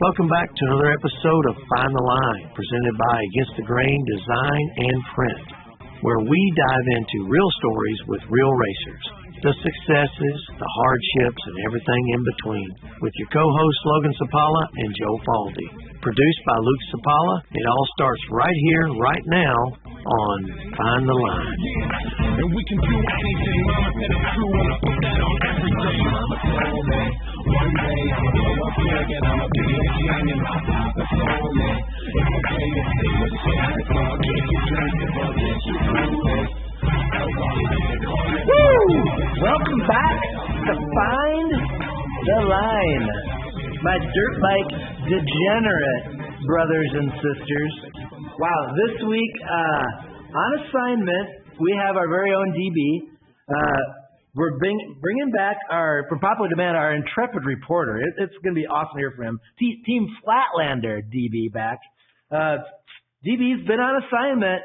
Welcome back to another episode of Find the Line, presented by Against the Grain Design and Print, where we dive into real stories with real racers, the successes, the hardships, and everything in between, with your co-hosts Logan Cipala and Joe Falde. Produced by Luke Cipala, it all starts right here, right now, on Find the Line. And we can do anything, mama said it's true, and I put that on every day. Mama told me, one day I'ma blow up big and I'ma be a king, and my father told me, it's okay to take a chance, I'll get you drinking, but get you through this. Woo! Welcome back to Find the Line, my dirt bike degenerate brothers and sisters. Wow, this week on assignment we have our very own DB. We're bringing back from popular demand, our intrepid reporter. It's going to be awesome to hear from him. Team Flatlander DB back. DB's been on assignment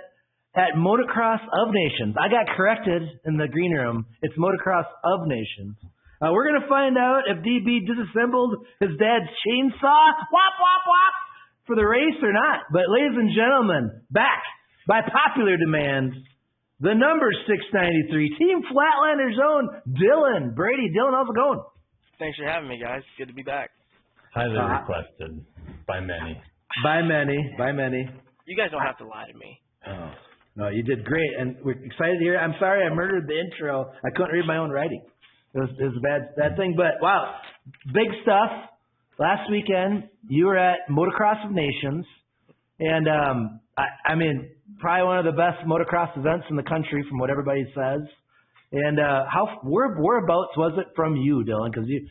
at Motocross of Nations. I got corrected in the green room. It's Motocross of Nations. We're going to find out if DB disassembled his dad's chainsaw, wop, wop, wop, for the race or not. But ladies and gentlemen, back by popular demand, the number 693, Team Flatlander's own Dylan. Brady, Dylan, how's it going? Thanks for having me, guys. Good to be back. Highly requested by many. By many. You guys don't have to lie to me. Oh. No, you did great, and we're excited to hear. I'm sorry I murdered the intro. I couldn't read my own writing. It was a bad thing, but wow, big stuff. Last weekend, you were at Motocross of Nations, and I mean, probably one of the best motocross events in the country from what everybody says. And whereabouts was it from you, Dylan? Because you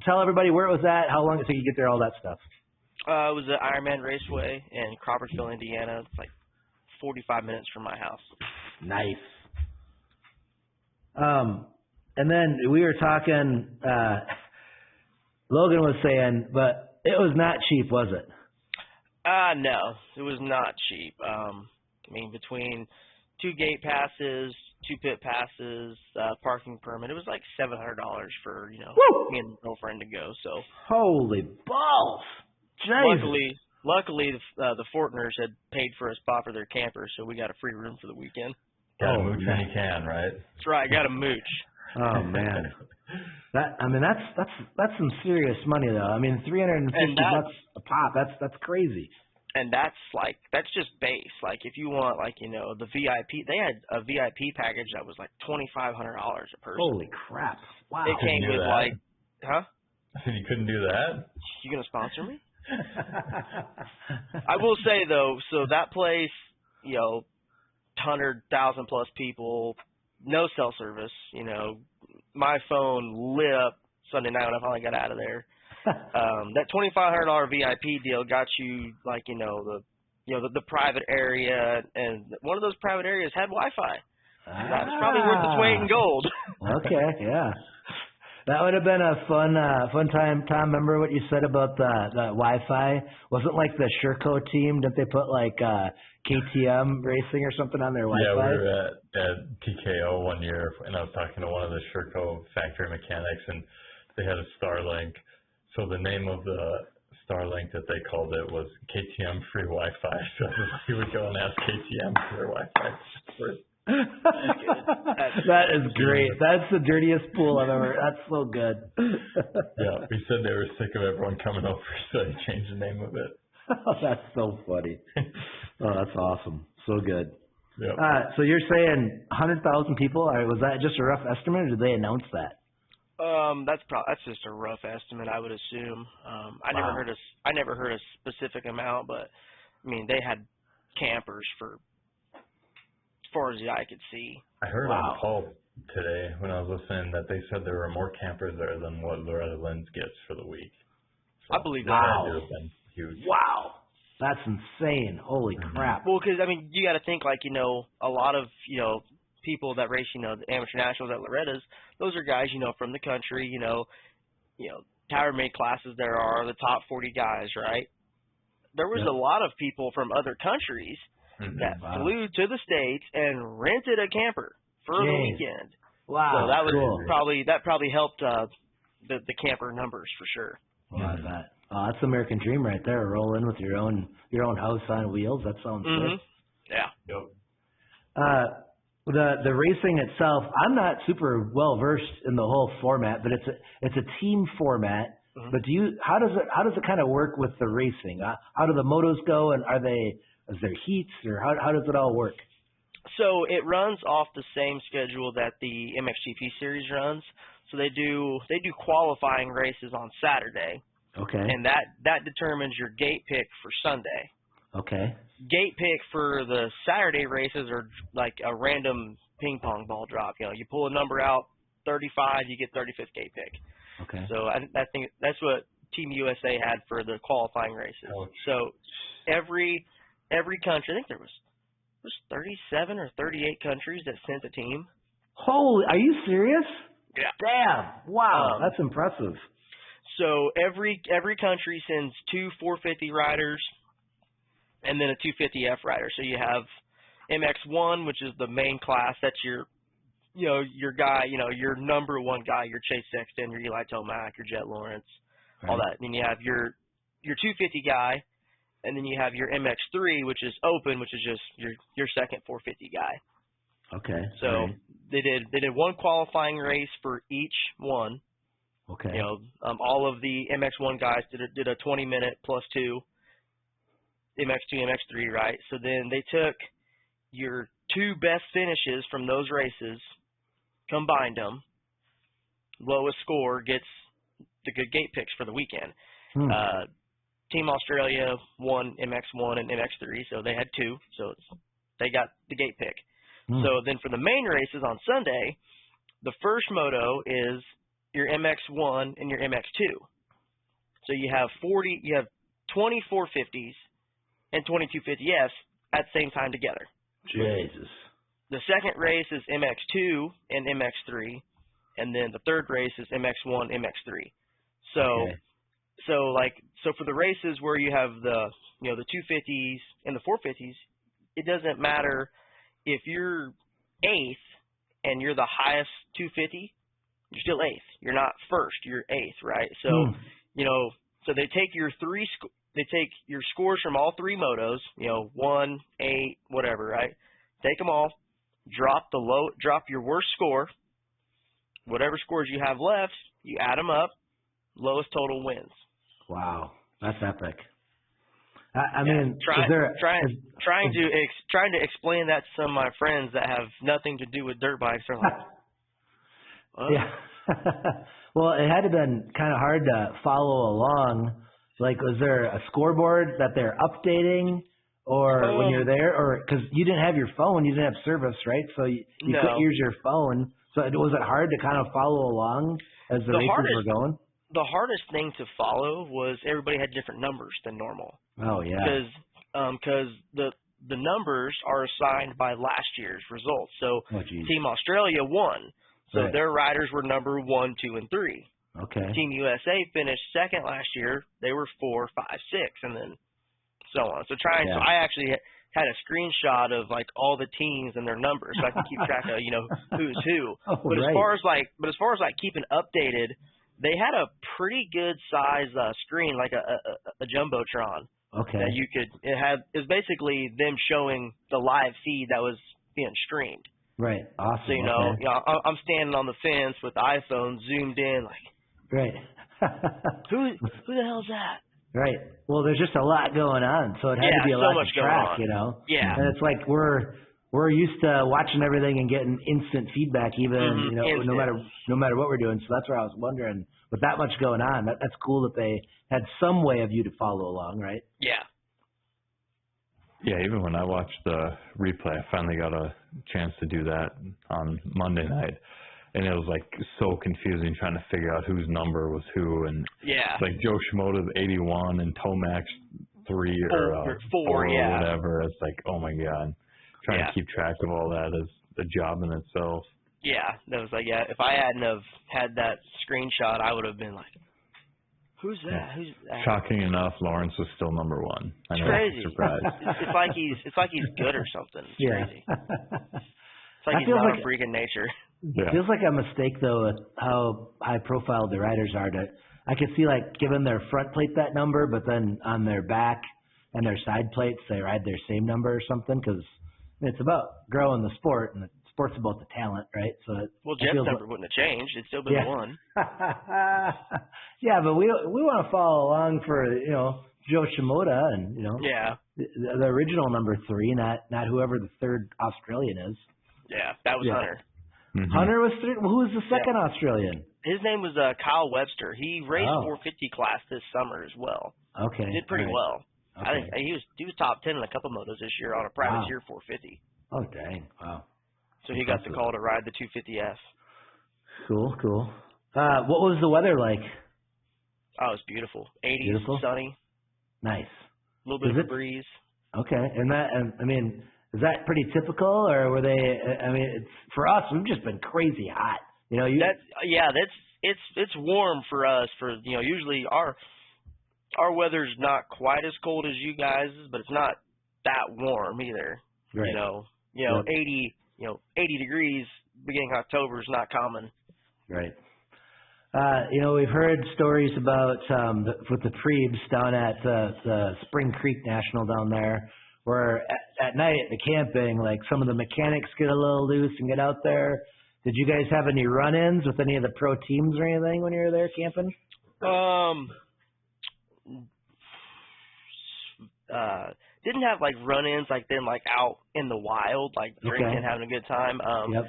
tell everybody where it was at, how long it took you to get there, all that stuff. It was at Ironman Raceway in Crawfordsville, Indiana. It's like 45 minutes from my house. Nice. And then we were talking, Logan was saying, but it was not cheap, was it? No, it was not cheap. I mean, between 2 gate passes, 2 pit passes, parking permit, it was like $700 for, Woo! me and my girlfriend to go. So holy balls. Jesus. Luckily, the Fortners had paid for a spot for their camper, so we got a free room for the weekend. Got a mooch when you can, right? That's right, got a mooch. Oh man, that's some serious money though. I mean, $350 a pop. That's crazy. And that's just base. Like if you want the VIP, they had a VIP package that was like $2,500 a person. Holy crap! Wow. It came with huh? You couldn't do that? You gonna sponsor me? I will say though, so that place, 100,000 plus people, no cell service. My phone lit up Sunday night when I finally got out of there. That $2,500 VIP deal got you the private area, and one of those private areas had Wi-Fi. That's probably worth its weight in gold. Okay, yeah. That would have been a fun time. Tom, remember what you said about the Wi-Fi? Wasn't like the Sherco team? Didn't they put like KTM racing or something on their Wi-Fi? Yeah, we were at TKO one year, and I was talking to one of the Sherco factory mechanics, and they had a Starlink. So the name of the Starlink that they called it was KTM Free Wi-Fi. So he would go and ask KTM for their Wi-Fi first. That is great. That's the dirtiest pool I've ever. That's so good. Yeah, we said they were sick of everyone coming over, so they changed the name of it. Oh, that's so funny. Oh, that's awesome. So good. Yep. So you're saying 100,000 people? Or was that just a rough estimate, or did they announce that? That's just a rough estimate, I would assume. I never heard a specific amount, but I mean they had campers for as far as the eye could see. I heard on call today when I was listening that they said there were more campers there than what Loretta Lynn's gets for the week. So I believe that. Wow. would have been huge. Wow. That's insane. Holy crap. Well, because, I mean, you got to think, like, a lot of, people that race, the amateur nationals at Loretta's, those are guys, from the country, however many classes there are, the top 40 guys, right? There was a lot of people from other countries that flew to the States and rented a camper for the weekend. Wow. So that was cool. probably helped the camper numbers for sure. Well, I bet. Oh, that's the American dream right there. Roll in with your own house on wheels. That sounds good. Yeah. Yep. The racing itself, I'm not super well versed in the whole format, but it's a team format. But how does it kind of work with the racing? How do the motos go, and is there heats, or how does it all work? So it runs off the same schedule that the MXGP series runs. So they do qualifying races on Saturday. Okay. And that determines your gate pick for Sunday. Okay. Gate pick for the Saturday races are like a random ping pong ball drop. You know, you pull a number out, 35, you get 35th gate pick. Okay. So I think that's what Team USA had for the qualifying races. So every country, I think there was 37 or 38 countries that sent a team. Holy, are you serious? Yeah. Damn. Wow, that's impressive. So every country sends 2 450 riders and then a 250F rider. So you have MXoN, which is the main class. That's your guy, your number one guy, your Chase Sexton, your Eli Tomac, your Jet Lawrence, all that. And then you have your 250 guy, and then you have your MX3, which is open, which is just your second 450 guy. Okay. So they did one qualifying race for each one. Okay. All of the MX1 guys did a 20-minute +2, MX2, MX3, right? So then they took your 2 best finishes from those races, combined them. Lowest score gets the good gate picks for the weekend. Team Australia won MX1 and MX3, so they had 2, so they got the gate pick. So then for the main races on Sunday, the first moto is your MX1 and your MX2. So you have 20 450s and 20 250Fs at the same time together. Jesus. The second race is MX2 and MX3, and then the third race is MX1, MX3. So for the races where you have the 250s and the 450s, it doesn't matter if you're 8th and you're the highest 250, you're still 8th. You're not first, you're 8th, right? So, so they take your scores from all 3 motos, 1, 8, whatever, right? Take them all, drop your worst score, whatever scores you have left, you add them up, lowest total wins. Wow, that's epic. I mean, trying to explain that to some of my friends that have nothing to do with dirt bikes are like, what? Yeah. Well, it had to been kind of hard to follow along. Like, was there a scoreboard that they're updating, or when you're there, or because you didn't have your phone, you didn't have service, right? So you couldn't use your phone. So was it hard to kind of follow along as the races were going? The hardest thing to follow was everybody had different numbers than normal. Oh yeah. Because the numbers are assigned by last year's results. So Team Australia won. So their riders were number 1, 2, and 3. Okay. Team USA finished second last year. They were 4, 5, 6, and then so on. So I actually had a screenshot of like all the teams and their numbers, so I can keep track of who's who. But as far as keeping updated, they had a pretty good size screen, like a jumbotron. Okay. That you could. It's basically them showing the live feed that was being streamed. Right. Awesome. So I'm standing on the fence with the iPhone zoomed in, like. Right. Who the hell's that? Right. Well, there's just a lot going on, so it had to be a lot to track, Yeah. And it's like we're used to watching everything and getting instant feedback, even no matter what we're doing. So that's where I was wondering, with that much going on, that's cool that they had some way of you to follow along, right? Yeah. Yeah, even when I watched the replay, I finally got a chance to do that on Monday night. And it was like so confusing trying to figure out whose number was who. And it's like Joe Shimoda's 81 and Tomac's 3 or 4 or whatever. It's like, oh my God. Trying to keep track of all that is a job in itself. Yeah, that was like, if I hadn't have had that screenshot, I would have been like, who's that? Yeah. Who's that? Shocking enough, Lawrence was still number 1. I know, crazy. Surprised. It's like he's good or something. It's crazy. It's like he's not a freak in nature. It feels like a mistake, though, how high-profile the riders are to I could see like giving their front plate that number, but then on their back and their side plates they ride their same number or something, because it's about growing the sport, and the sport's about the talent, right? So Jeff's number wouldn't have changed; it'd still been one. Yeah, but we want to follow along for Joe Shimoda and the original number 3, not whoever the third Australian is. Yeah, that was Hunter. Mm-hmm. Hunter was third. Who was the second Australian? His name was Kyle Webster. He raced 450 class this summer as well. Okay, did pretty well. Okay. I think he was top 10 in a couple motos this year on a privateer 450. Oh dang! Wow. So he got the call to ride the 250F. Cool. What was the weather like? Oh, it was beautiful. 80s, beautiful? sunny. Nice. A little bit of a breeze. Okay, and is that pretty typical, or were they? It's for us. We've just been crazy hot. It's warm for us. Usually our weather's not quite as cold as you guys, but it's not that warm either. Right. 80 degrees beginning of October is not common. Right. We've heard stories about with the Prebes down at the Spring Creek National down there, where at night at the camping, like some of the mechanics get a little loose and get out there. Did you guys have any run-ins with any of the pro teams or anything when you were there camping? Didn't have like run-ins like out in the wild, like drinking and having a good time. Yep.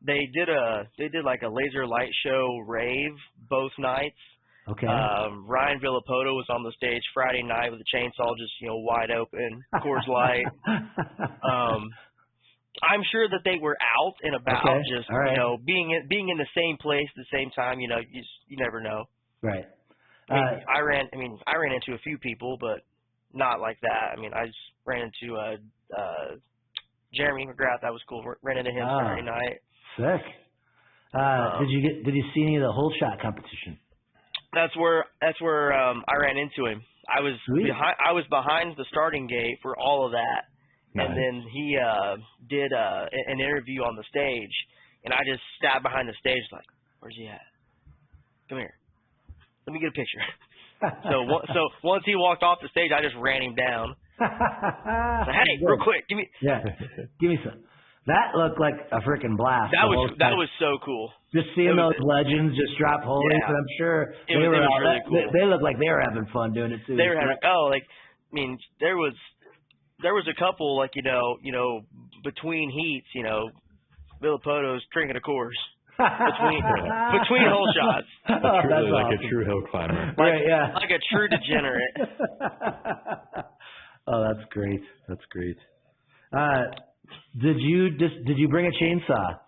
They did like a laser light show rave both nights. Okay. Ryan Villapoto was on the stage Friday night with a chainsaw just wide open, Coors Light. I'm sure that they were out and about, just being in the same place at the same time. You never know. Right. I ran into a few people, but not like that. I just ran into Jeremy McGrath. That was cool. Ran into him Saturday night. Sick. Did you see any of the hole shot competition? That's where I ran into him. I was behind the starting gate for all of that, and then he did an interview on the stage, and I just sat behind the stage like, "Where's he at? Come here. Let me get a picture." So once he walked off the stage, I just ran him down. So, hey, real quick, give me some. That looked like a freaking blast. That was so cool. Just seeing those legends just drop holes, and I'm sure it was really cool. They looked like they were having fun doing it too. They were having there was a couple between heats, Villapoto's drinking a Coors. Between hole shots. Truly like a true hill climber. Like a true degenerate. Oh, that's great. Did you bring a chainsaw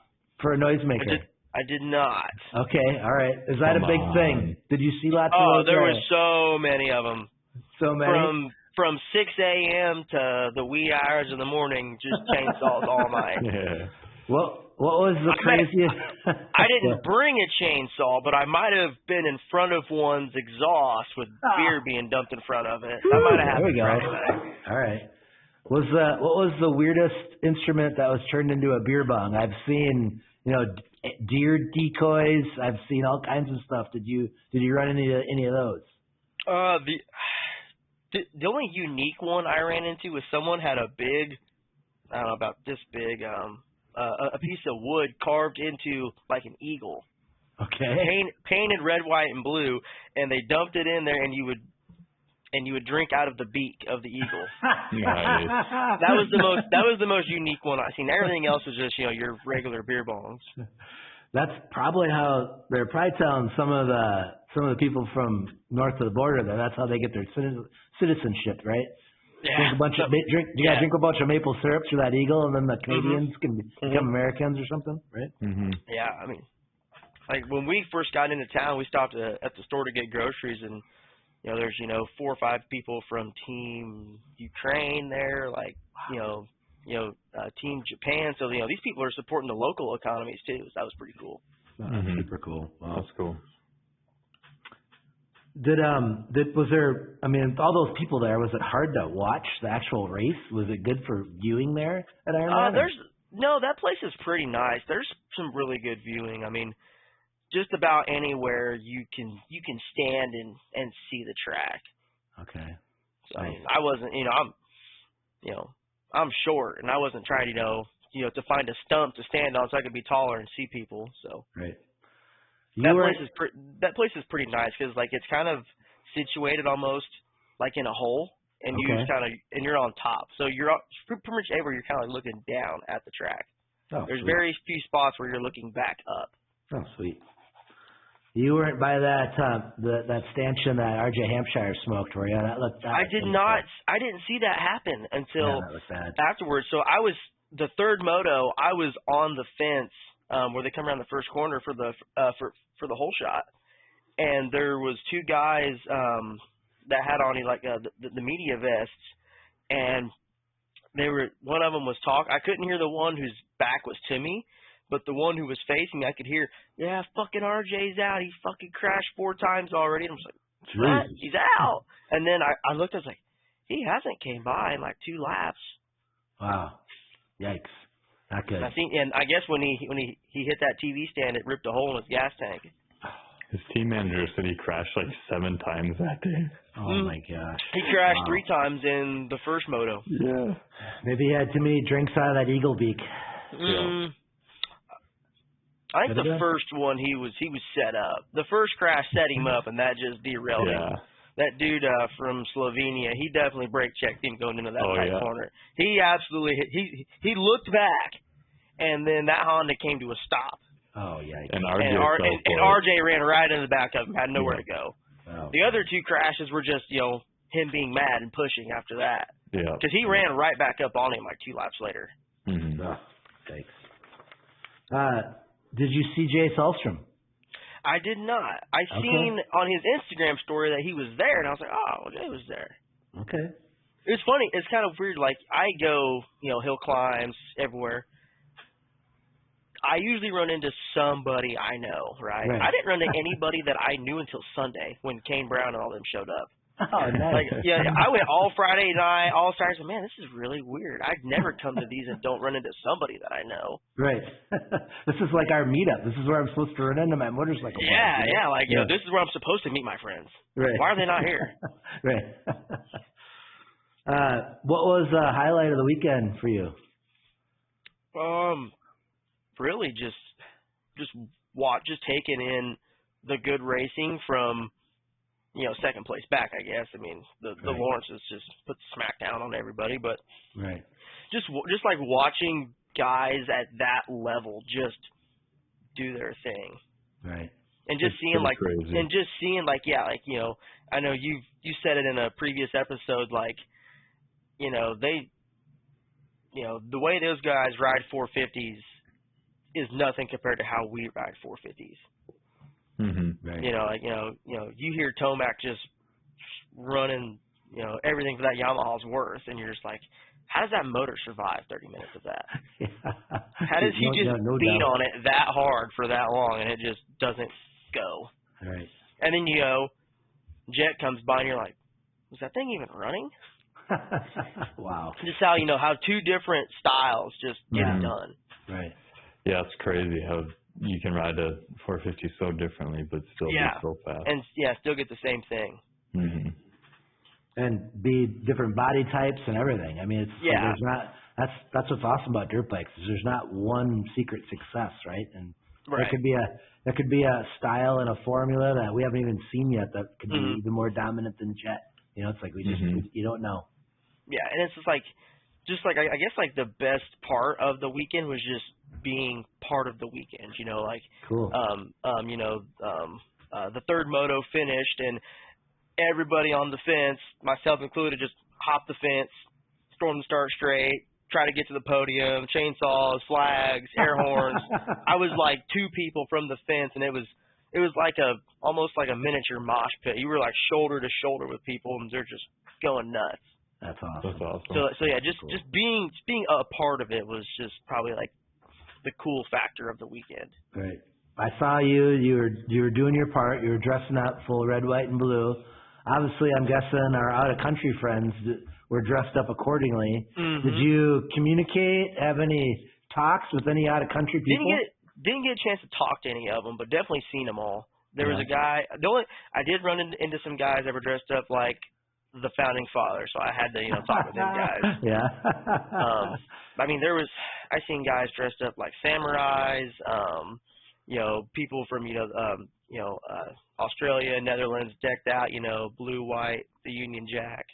for a noisemaker? I did not. Okay, all right. Is that a big thing? Did you see lots of those? Oh, there were so many of them. So many? From 6 a.m. to the wee hours of the morning, just chainsaws all night. Yeah. What was the craziest? I didn't bring a chainsaw, but I might have been in front of one's exhaust with beer being dumped in front of it. I might have had there we go. All right. What was the weirdest instrument that was turned into a beer bong? I've seen, deer decoys. I've seen all kinds of stuff. Did you run into any of those? The only unique one I ran into was someone had a big, I don't know, about this big, a piece of wood carved into like an eagle. Okay. Painted red, white, and blue, and they dumped it in there, and you would drink out of the beak of the eagle. Nice. That was the most unique one I've seen. Everything else was just your regular beer bongs. That's probably how they're probably telling some of the people from north of the border there. That's how they get their citizenship, right? Yeah. You gotta drink a bunch of maple syrup for that eagle, and then the Canadians can become Americans or something, right? Mm-hmm. Yeah, like when we first got into town, we stopped at the store to get groceries, and there's 4 or 5 people from Team Ukraine there, like Team Japan. So these people are supporting the local economies too. So that was pretty cool. Super cool. Wow. That's cool. Was there? All those people there. Was it hard to watch the actual race? Was it good for viewing there at Ironman? No, that place is pretty nice. There's some really good viewing. just about anywhere you can stand and see the track. Okay. So I wasn't, I'm short, and I wasn't trying, to find a stump to stand on so I could be taller and see people. So right. That place is pretty nice because like it's kind of situated almost like in a hole, and you're on top, so you're pretty much everywhere. You're kind of like looking down at the track. Oh, There's sweet. very few spots where you're looking back up. Oh, sweet. You weren't by that that stanchion that RJ Hampshire smoked, were you? I did not. I didn't see that happen until afterwards. So I was the third moto. I was on the fence where they come around the first corner for the for the whole shot, and there was two guys that had on like the media vests, and one of them was talking. I couldn't hear the one whose back was to me. But the one who was facing me, I could hear, yeah, fucking RJ's out. He fucking crashed 4 times already. And I was like, what? He's out. And then I looked, I was like, he hasn't came by in like 2 laps. Wow. Yikes. Not good. And I guess when he hit that TV stand, it ripped a hole in his gas tank. His team manager said he crashed like 7 times that day. Oh, my gosh. He crashed 3 times in the first moto. Yeah. Maybe he had too many drinks out of that Eagle Beak. Yeah. I think the first one he was set up. The first crash set him up, and that just derailed him. That dude from Slovenia, he definitely brake checked him going into that tight corner. He absolutely he looked back, and then that Honda came to a stop. Oh yeah. And RJ ran right in the back of him, had nowhere to go. Oh. The other 2 crashes were just him being mad and pushing after that. Yeah. Because he ran right back up on him like 2 laps later. Mm-hmm. Oh, thanks. Did you see Jay Selstrom? I did not. I seen on his Instagram story that he was there, and I was like, oh, well, Jay was there. Okay. It's funny. It's kind of weird. Like, I go, Hillclimbs everywhere. I usually run into somebody I know, right? I didn't run into anybody that I knew until Sunday when Kane Brown and all them showed up. Oh, nice. I went all Friday night, all Saturday. Man, this is really weird. I'd never come to these and don't run into somebody that I know. Right. This is like our meetup. This is where I'm supposed to run into my motorcycle. This is where I'm supposed to meet my friends. Right. Why are they not here? Right. What was the highlight of the weekend for you? Really just taking in the good racing from second place back, I guess. I mean, the Lawrences just put the smack down on everybody, but just like watching guys at that level just do their thing, right? And just seeing I know you said it in a previous episode, like, the way those guys ride 450s is nothing compared to how we ride 450s. Mm-hmm. Right. You hear Tomac just running, everything for that Yamaha's worth, and you're just like, how does that motor survive 30 minutes of that? How does he just beat on it that hard for that long, and it just doesn't go? Right. And then Jet comes by, and you're like, was that thing even running? Wow. Just how how 2 different styles just get it done. Right. Yeah, it's crazy how you can ride a 450 so differently, but still be so fast. And still get the same thing. Mm-hmm. And be different body types and everything. I mean, there's not. That's what's awesome about dirt bikes. Is there's not one secret success, right? And there could be a style and a formula that we haven't even seen yet that could be even more dominant than Jet. It's like we just you don't know. Yeah, and it's I guess like the best part of the weekend was just being part of the weekend. Cool. The third moto finished, and everybody on the fence, myself included, just hopped the fence, stormed the start straight, try to get to the podium, chainsaws, flags, air horns. I was like 2 people from the fence, and it was like almost like a miniature mosh pit. You were like shoulder to shoulder with people, and they're just going nuts. That's awesome. So yeah, just being a part of it was just probably like the cool factor of the weekend. Great. I saw you. You were doing your part. You were dressing up full red, white, and blue. Obviously, I'm guessing our out-of-country friends were dressed up accordingly. Mm-hmm. Did you communicate? Have any talks with any out-of-country people? didn't get a chance to talk to any of them, but definitely seen them all. There was a guy. I did run into some guys that were dressed up like the founding fathers, so I had to talk with them guys. Yeah. I mean, I seen guys dressed up like samurais. People from Australia, Netherlands, decked out. Blue, white, the Union Jack.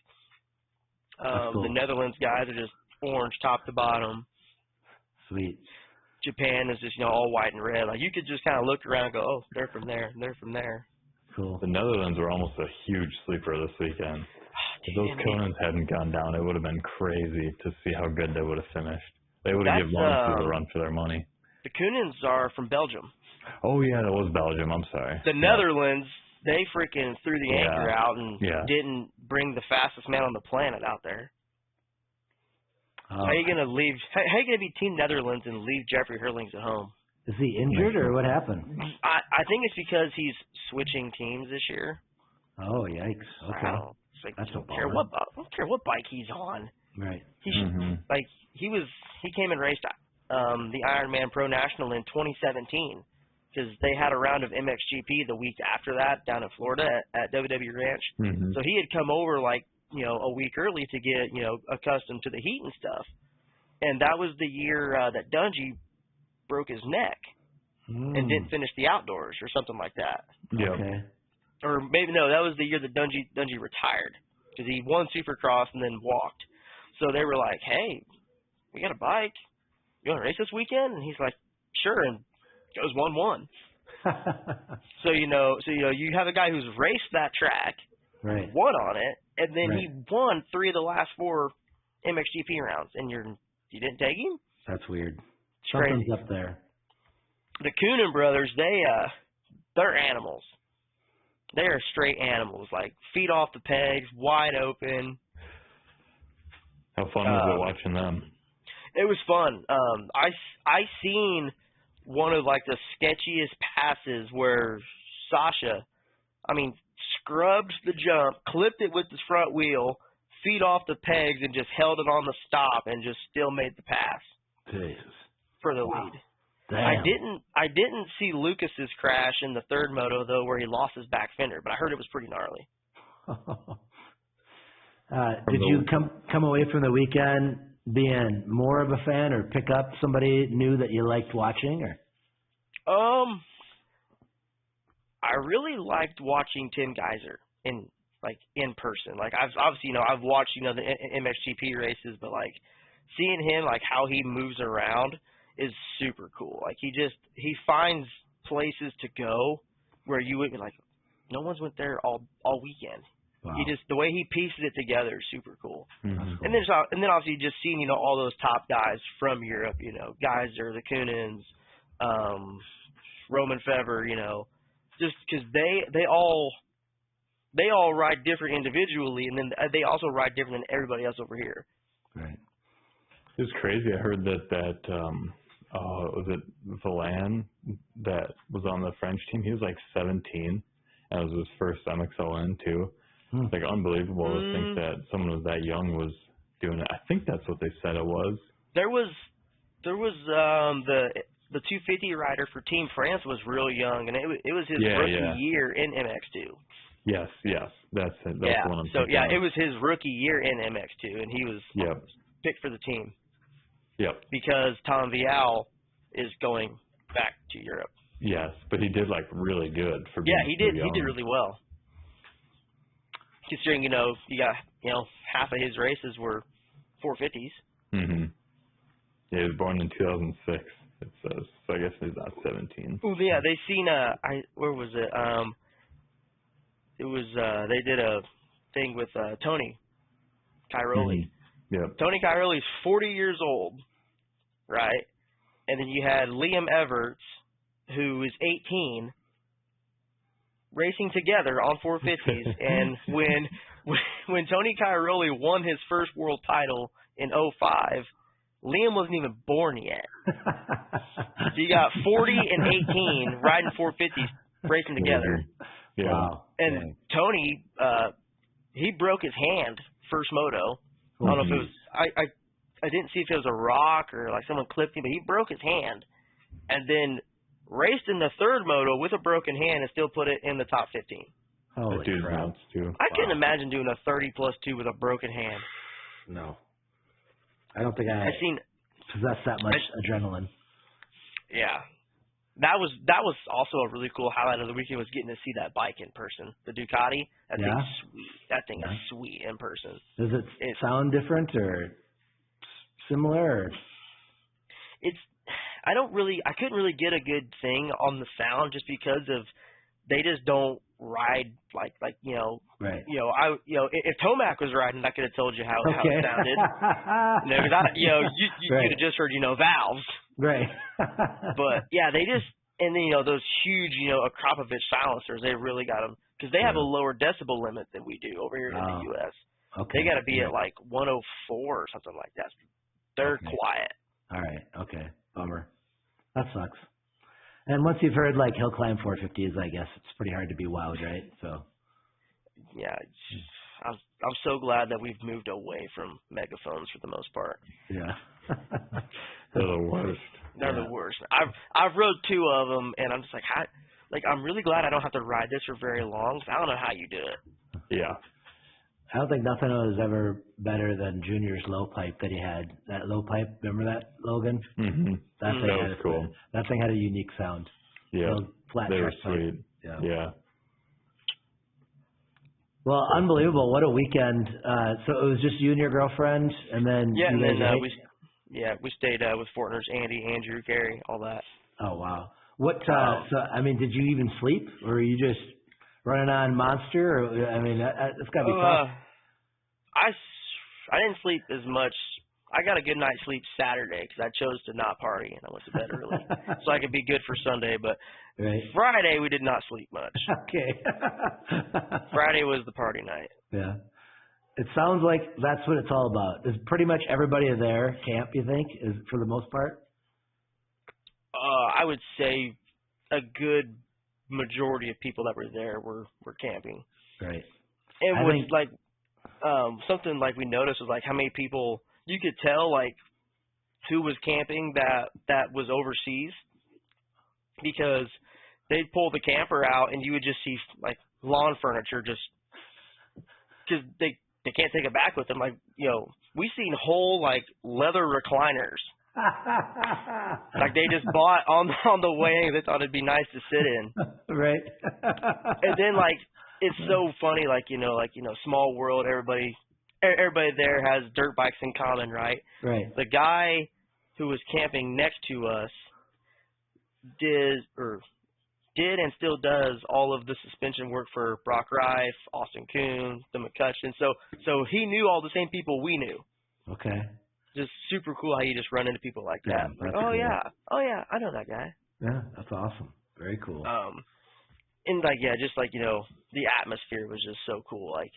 Cool. The Netherlands guys are just orange top to bottom. Sweet. Japan is just all white and red. Like you could just kind of look around and go, oh, they're from there, and they're from there. Cool. The Netherlands were almost a huge sleeper this weekend. If those Conans hadn't gone down, it would have been crazy to see how good they would have finished. They would have given Longfield a run for their money. The Conans are from Belgium. Oh yeah, that was Belgium. I'm sorry. The Netherlands, they freaking threw the anchor out and didn't bring the fastest man on the planet out there. How are you gonna leave? How are you gonna be Team Netherlands and leave Jeffrey Hurlings at home? Is he injured or what happened? I think it's because he's switching teams this year. Oh yikes! Okay. I don't care what bike he's on. Right. He should, he came and raced the Ironman Pro National in 2017 because they had a round of MXGP the week after that down in Florida at WWE Ranch. Mm-hmm. So he had come over a week early to get, accustomed to the heat and stuff. And that was the year that Dungey broke his neck and didn't finish the outdoors or something like that. Yeah. Okay. Or maybe, no, that was the year that Dungey retired because he won Supercross and then walked. So they were like, hey, we got a bike. You want to race this weekend? And he's like, sure, and goes 1-1. So, you have a guy who's raced that track, won on it, and then he won 3 of the last 4 MXGP rounds, and you didn't take him? That's weird. It's Something's crazy. up there. The Coonan brothers, they're animals. They are straight animals, like feet off the pegs, wide open. How fun was it watching them? It was fun. I seen one of the sketchiest passes where Sasha, scrubbed the jump, clipped it with his front wheel, feet off the pegs, and just held it on the stop and just still made the pass. Jesus. For the lead. Damn. I didn't see Lucas's crash in the third moto though, where he lost his back fender, but I heard it was pretty gnarly. Did you come away from the weekend being more of a fan, or pick up somebody new that you liked watching, or? I really liked watching Tim Geiser in person. I've watched the MXGP races, but seeing him how he moves around is super cool. He finds places to go where you would be no one's went there all weekend. Wow. The way he pieces it together is super cool. Mm-hmm. And then obviously just seeing all those top guys from Europe, Geiser, the Coonans, Roman Fever, just because they all ride different individually, and then they also ride different than everybody else over here. Right. It was crazy. I heard that was it Valan that was on the French team? He was 17, and it was his first MXoN too. It's unbelievable to think that someone was that young was doing it. I think that's what they said it was. There was the 250 rider for Team France was real young, and it was his rookie year in MX2. Yes, that's it. That's the one I'm thinking of. It was his rookie year in MX2, and he was picked for the team. Yep. Because Tom Vial is going back to Europe. Yes, but he did really good for being he did. He did really well. Considering you got half of his races were 450s. Mhm. Yeah, he was born in 2006. It says, so I guess he's not 17. Oh yeah, they seen where was it? It was they did a thing with Tony Cairoli. Mm-hmm. Yep. Tony Cairoli's 40 years old, right? And then you had Liam Everts, who is 18, racing together on 450s. And when Tony Cairoli won his first world title in 2005, Liam wasn't even born yet. So you got 40 and 18 riding 450s racing together. Yeah. Wow. And Tony, he broke his hand first moto. I don't know if it was I didn't see if it was a rock or someone clipped him, but he broke his hand. And then raced in the third moto with a broken hand and still put it in the top 15. Holy that dude's crap. nuts too. I couldn't imagine doing a 30+2 with a broken hand. No. I don't think I I've seen possess that much adrenaline. Yeah. That was also a really cool highlight of the weekend, was getting to see that bike in person. The Ducati. That thing's sweet. That thing is sweet in person. Does it sound different or similar? Or? I couldn't really get a good thing on the sound just because of they just don't ride like Right. If Tomac was riding, I could have told you how it sounded. You'd have just heard valves. Right. But yeah, they just, and then those huge Akrapovic silencers, they really got them because they have a lower decibel limit than we do over here in the U.S. Okay. They got to be at like 104 or something like that. They're quiet. All right. Okay. Bummer. That sucks. And once you've heard like Hillclimb 450s, I guess it's pretty hard to be wowed, right? So. Yeah, I'm so glad that we've moved away from megaphones for the most part. Yeah. They're the worst. They're the worst. I've rode 2 of them, and I'm just like, I'm really glad I don't have to ride this for very long. I don't know how you do it. Yeah. I don't think nothing was ever better than Junior's low pipe that he had. That low pipe, remember that, Logan? Mm-hmm. That was cool. That thing had a unique sound. Yeah. Flat they were track pipe. sweet. Yeah. Well, unbelievable. What a weekend. So it was just you and your girlfriend, and then we stayed with Fortner's, Andy, Andrew, Gary, all that. Oh, wow. What, so, I mean, did you even sleep, or were you just running on Monster? Or, I mean, it's got to be tough. I didn't sleep as much. I got a good night's sleep Saturday because I chose to not party, and I went to bed early so I could be good for Sunday. But Friday, we did not sleep much. Okay. Friday was the party night. Yeah. It sounds like that's what it's all about. Is pretty much everybody there camp, you think, is for the most part? I would say a good majority of people that were there were camping. Right. It was something like we noticed was like how many people you could tell like who was camping that was overseas, because they'd pull the camper out and you would just see like lawn furniture just because they can't take it back with them. Like, we seen whole like leather recliners. Like they just bought on the way. They thought it'd be nice to sit in. Right. And then like it's so funny, small world. Everybody there has dirt bikes in common, right? Right. The guy who was camping next to us did and still does all of the suspension work for Brock Rife, Austin Kuhn, the McCutcheon. So he knew all the same people we knew. Okay. Just super cool how you just run into people like that. Yeah, oh yeah, I know that guy. Yeah, that's awesome. Very cool. And the atmosphere was just so cool. Like,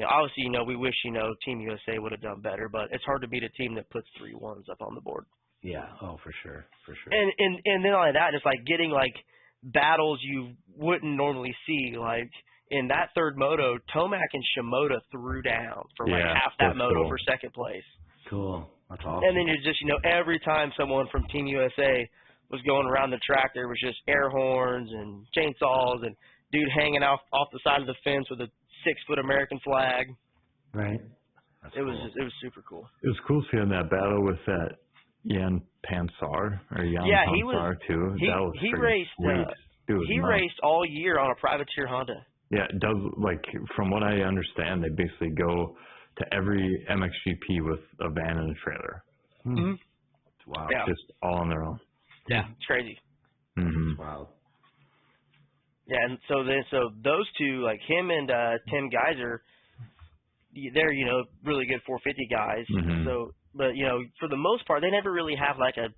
obviously, we wish, Team USA would have done better, but it's hard to beat a team that puts 3 1s up on the board. Yeah. Oh, for sure. And then like that, just like getting like battles you wouldn't normally see. Like in that third moto, Tomac and Shimoda threw down for like half that moto for second place. Cool. That's awesome. And then it's just, every time someone from Team USA was going around the track, there was just air horns and chainsaws and dude hanging off the side of the fence with a 6-foot American flag. Right. It was super cool. It was cool seeing that battle with that Jan Pansar too. He raced. He raced all year on a privateer Honda. Yeah, it does. Like from what I understand, they basically go to every MXGP with a van and a trailer. Mm-hmm. Wow. Yeah. Just all on their own. Yeah, it's crazy. Mm-hmm. Wow. Yeah, and so those two, like him and Tim Geiser, they're really good 450 guys. Mm-hmm. So, but for the most part, they never really have like a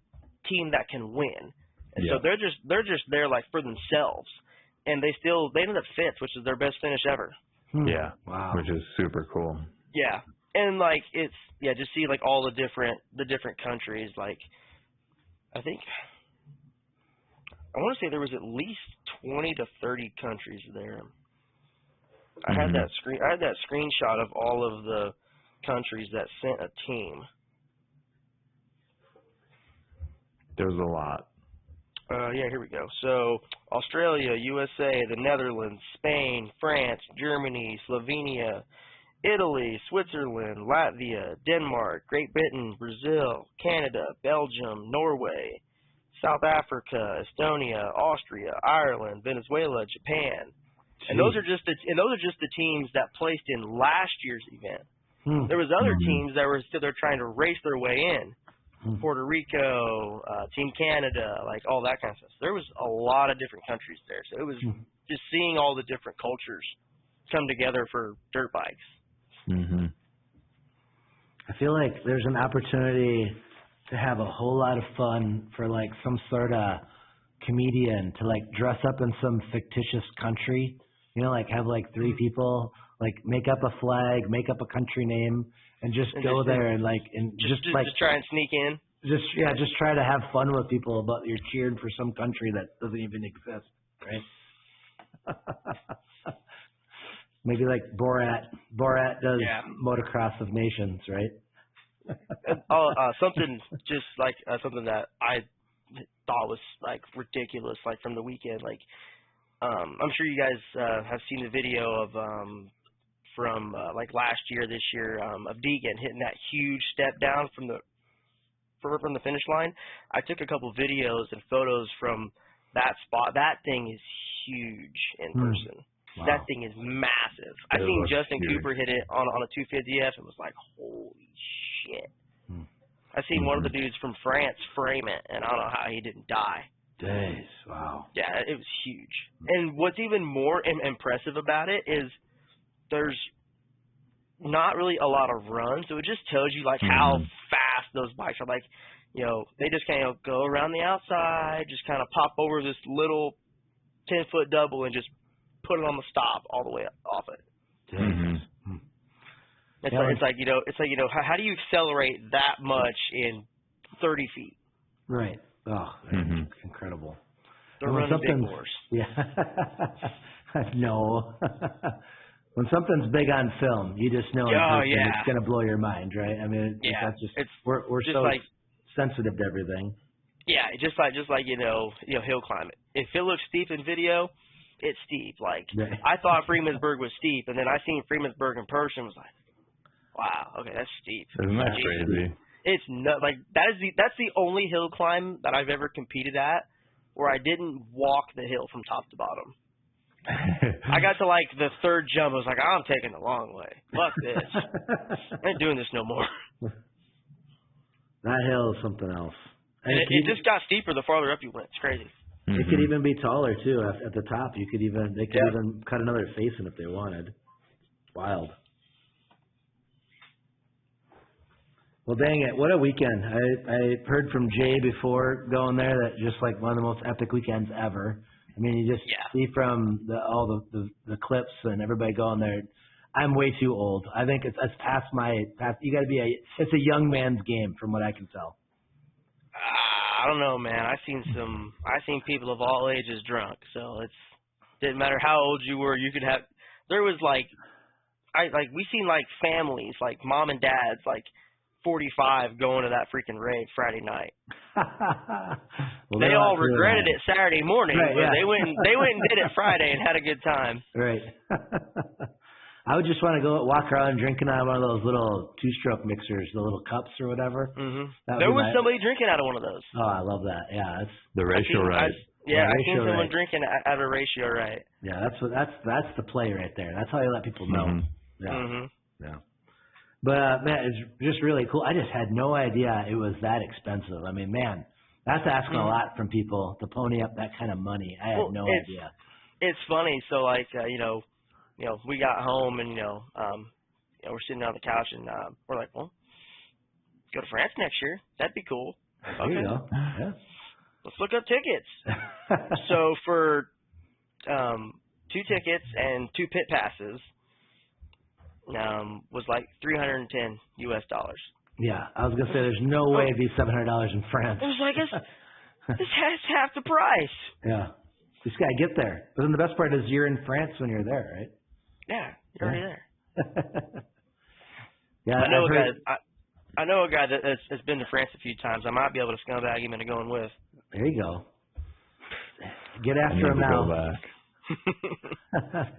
team that can win, and so they're just there like for themselves, and they ended up 5th, which is their best finish ever. Yeah. Wow. Which is super cool. Yeah, and like just see like all the different countries. Like, I want to say there was at least 20 to 30 countries there. I had that screenshot of all of the countries that sent a team. There was a lot. Yeah, here we go. So, Australia, USA, the Netherlands, Spain, France, Germany, Slovenia, Italy, Switzerland, Latvia, Denmark, Great Britain, Brazil, Canada, Belgium, Norway, South Africa, Estonia, Austria, Ireland, Venezuela, Japan. And those are just the teams that placed in last year's event. There was other teams that were still trying to race their way in. Puerto Rico, Team Canada, like all that kind of stuff. There was a lot of different countries there. So it was just seeing all the different cultures come together for dirt bikes. I feel like there's an opportunity to have a whole lot of fun for like some sort of comedian to like dress up in some fictitious country, you know, like have like 3 people like make up a flag, make up a country name, and just go there and like and just try and sneak in. Just try to have fun with people about you're cheered for some country that doesn't even exist, right? Maybe like Borat. Borat does Motocross of Nations, right? Something just like something that I thought was like ridiculous, like from the weekend. Like, I'm sure you guys have seen the video of from like last year, this year, of Deegan hitting that huge step down from the finish line. I took a couple videos and photos from that spot. That thing is huge in person. Wow. That thing is massive. I seen Justin Cooper hit it on a 250F and was like, holy shit. I seen one of the dudes from France frame it, and I don't know how he didn't die. Days, wow. Yeah, it was huge. And what's even more impressive about it is there's not really a lot of runs, so it just tells you like how fast those bikes are. Like, you know, they just kind of go around the outside, just kind of pop over this little 10-foot double and just put it on the stop all the way off it. It's like, you know, how do you accelerate that much in 30 feet? Right. Oh, that's incredible. They're running big wars. Yeah. No. When something's big on film, you just know it's going to blow your mind, right? I mean, we're just so like, sensitive to everything. Yeah, just like you know, Hillclimb. If it looks steep in video, it's steep. Like I thought Freemansburg was steep, and then I seen Freemansburg in person. Was like, wow, okay, that's steep. Isn't that crazy? It's not like that's the only hill climb that I've ever competed at where I didn't walk the hill from top to bottom. I got to like the third jump. I was like, I'm taking the long way. Fuck this. I ain't doing this no more. That hill is something else. And it just got steeper the farther up you went. It's crazy. It could even be taller too at the top. They could even cut another face in if they wanted. Wild. Well, dang it! What a weekend! I heard from Jay before going there that just like one of the most epic weekends ever. I mean, you just see from all the clips and everybody going there. I'm way too old. I think it's past. You got to be it's a young man's game from what I can tell. I don't know, man. I've seen people of all ages drunk, so didn't matter how old you were. You could have. There was we seen like families, like mom and dads, like 45 going to that freaking rave Friday night. Well, they all regretted it Saturday morning, but they went and did it Friday and had a good time. Right. I would just want to go walk around drinking out of one of those little 2-stroke mixers, the little cups or whatever. There was somebody drinking out of one of those. Oh, I love that. Yeah, it's the ratio right. I seen someone drinking out of a ratio right. Yeah, that's the play right there. That's how you let people know. Yeah. But man, it's just really cool. I just had no idea it was that expensive. I mean, man, that's asking a lot from people to pony up that kind of money. I had no idea. It's funny. So like, you know, we got home and we're sitting on the couch and we're like, well, go to France next year. That'd be cool. There you go. Yeah. Let's look up tickets. So for 2 tickets and 2 pit passes. Was like $310 US. Yeah, I was gonna say there's no way it'd be $700 in France. I was like, this has half the price. Yeah, just gotta get there. But then the best part is you're in France when you're there, right? Yeah, you're already there. Yeah, I know a guy that has been to France a few times. I might be able to scumbag him into going with. There you go. Get I after him need to now. go back.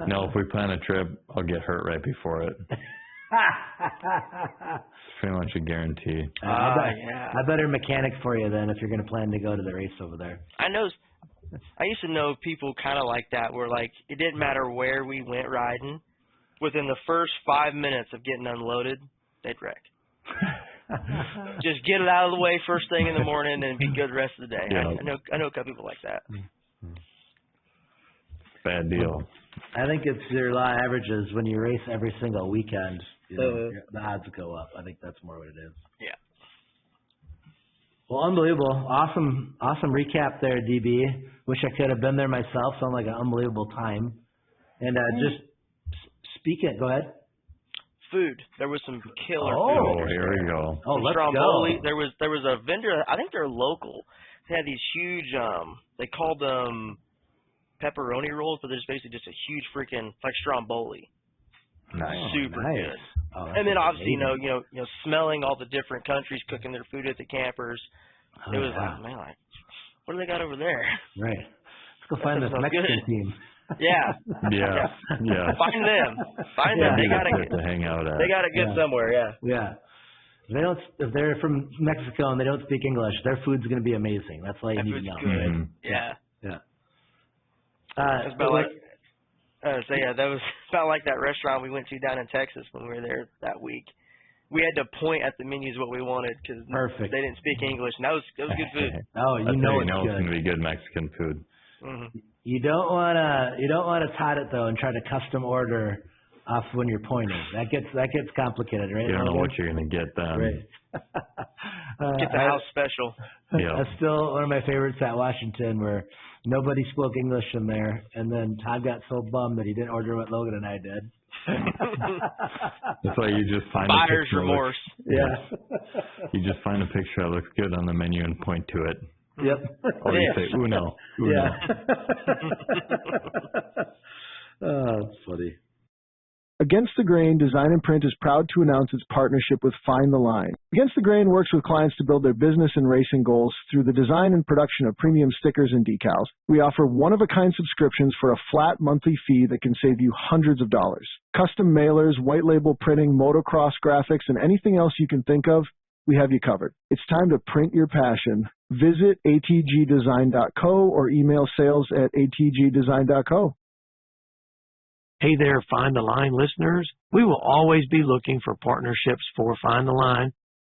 No, if we plan a trip, I'll get hurt right before it. It's pretty much a guarantee. I better mechanic for you then if you're going to plan to go to the race over there. I used to know people kind of like that, where like it didn't matter where we went riding, within the first 5 minutes of getting unloaded, they'd wreck. Just get it out of the way first thing in the morning and be good the rest of the day. Yeah. I know a couple people like that. Bad deal. I think it's your law averages when you race every single weekend. The odds go up. I think that's more what it is. Yeah. Well, unbelievable. Awesome recap there, DB. Wish I could have been there myself. Sounded like an unbelievable time. And just speaking, go ahead. Food. There was some killer food. Oh, here we go. Oh, let's Stromboli. go. There was a vendor. I think they're local. They had these huge. They called them pepperoni rolls, but they're just basically just a huge freaking like Stromboli. Nice. Super nice. good. Oh, And then obviously, amazing. you know, smelling all the different countries cooking their food at the campers. Oh, It was yeah. like, man, like, what do they got over there? Right. Let's go find this That sounds Mexican good. team. Yeah. Yeah. Find them. Find them. Yeah. They got Good to hang out at. They got it good Yeah. somewhere. Yeah. Yeah. If they're from Mexico and they don't speak English, their food's going to be amazing. That's all you That need to food's know. good. Mhm. Yeah. Yeah. It's about like. So yeah, that was about like that restaurant we went to down in Texas when we were there that week. We had to point at the menus what we wanted because Perfect. they didn't speak English, and that was good food. Oh, That's you know how it's it's good. going to be good Mexican food. Mm-hmm. You don't want to tot it though and try to custom order off when you're pointing. That gets complicated, right? You don't know Logan? what you're going to get then. Right. Get the house special. Yeah. That's still one of my favorites at Washington, where nobody spoke English in there, and then Todd got so bummed that he didn't order what Logan and I did. That's why you just find a Buyer's picture. remorse. Yeah. You just find a picture that looks good on the menu and point to it. Yep. Or you say, uno. Yeah. Oh, that's funny. Against the Grain Design and Print is proud to announce its partnership with Find the Line. Against the Grain works with clients to build their business and racing goals through the design and production of premium stickers and decals. We offer one-of-a-kind subscriptions for a flat monthly fee that can save you hundreds of dollars. Custom mailers, white label printing, motocross graphics, and anything else you can think of, we have you covered. It's time to print your passion. Visit atgdesign.co or email sales@atgdesign.co. Hey there, Find the Line listeners. We will always be looking for partnerships for Find the Line.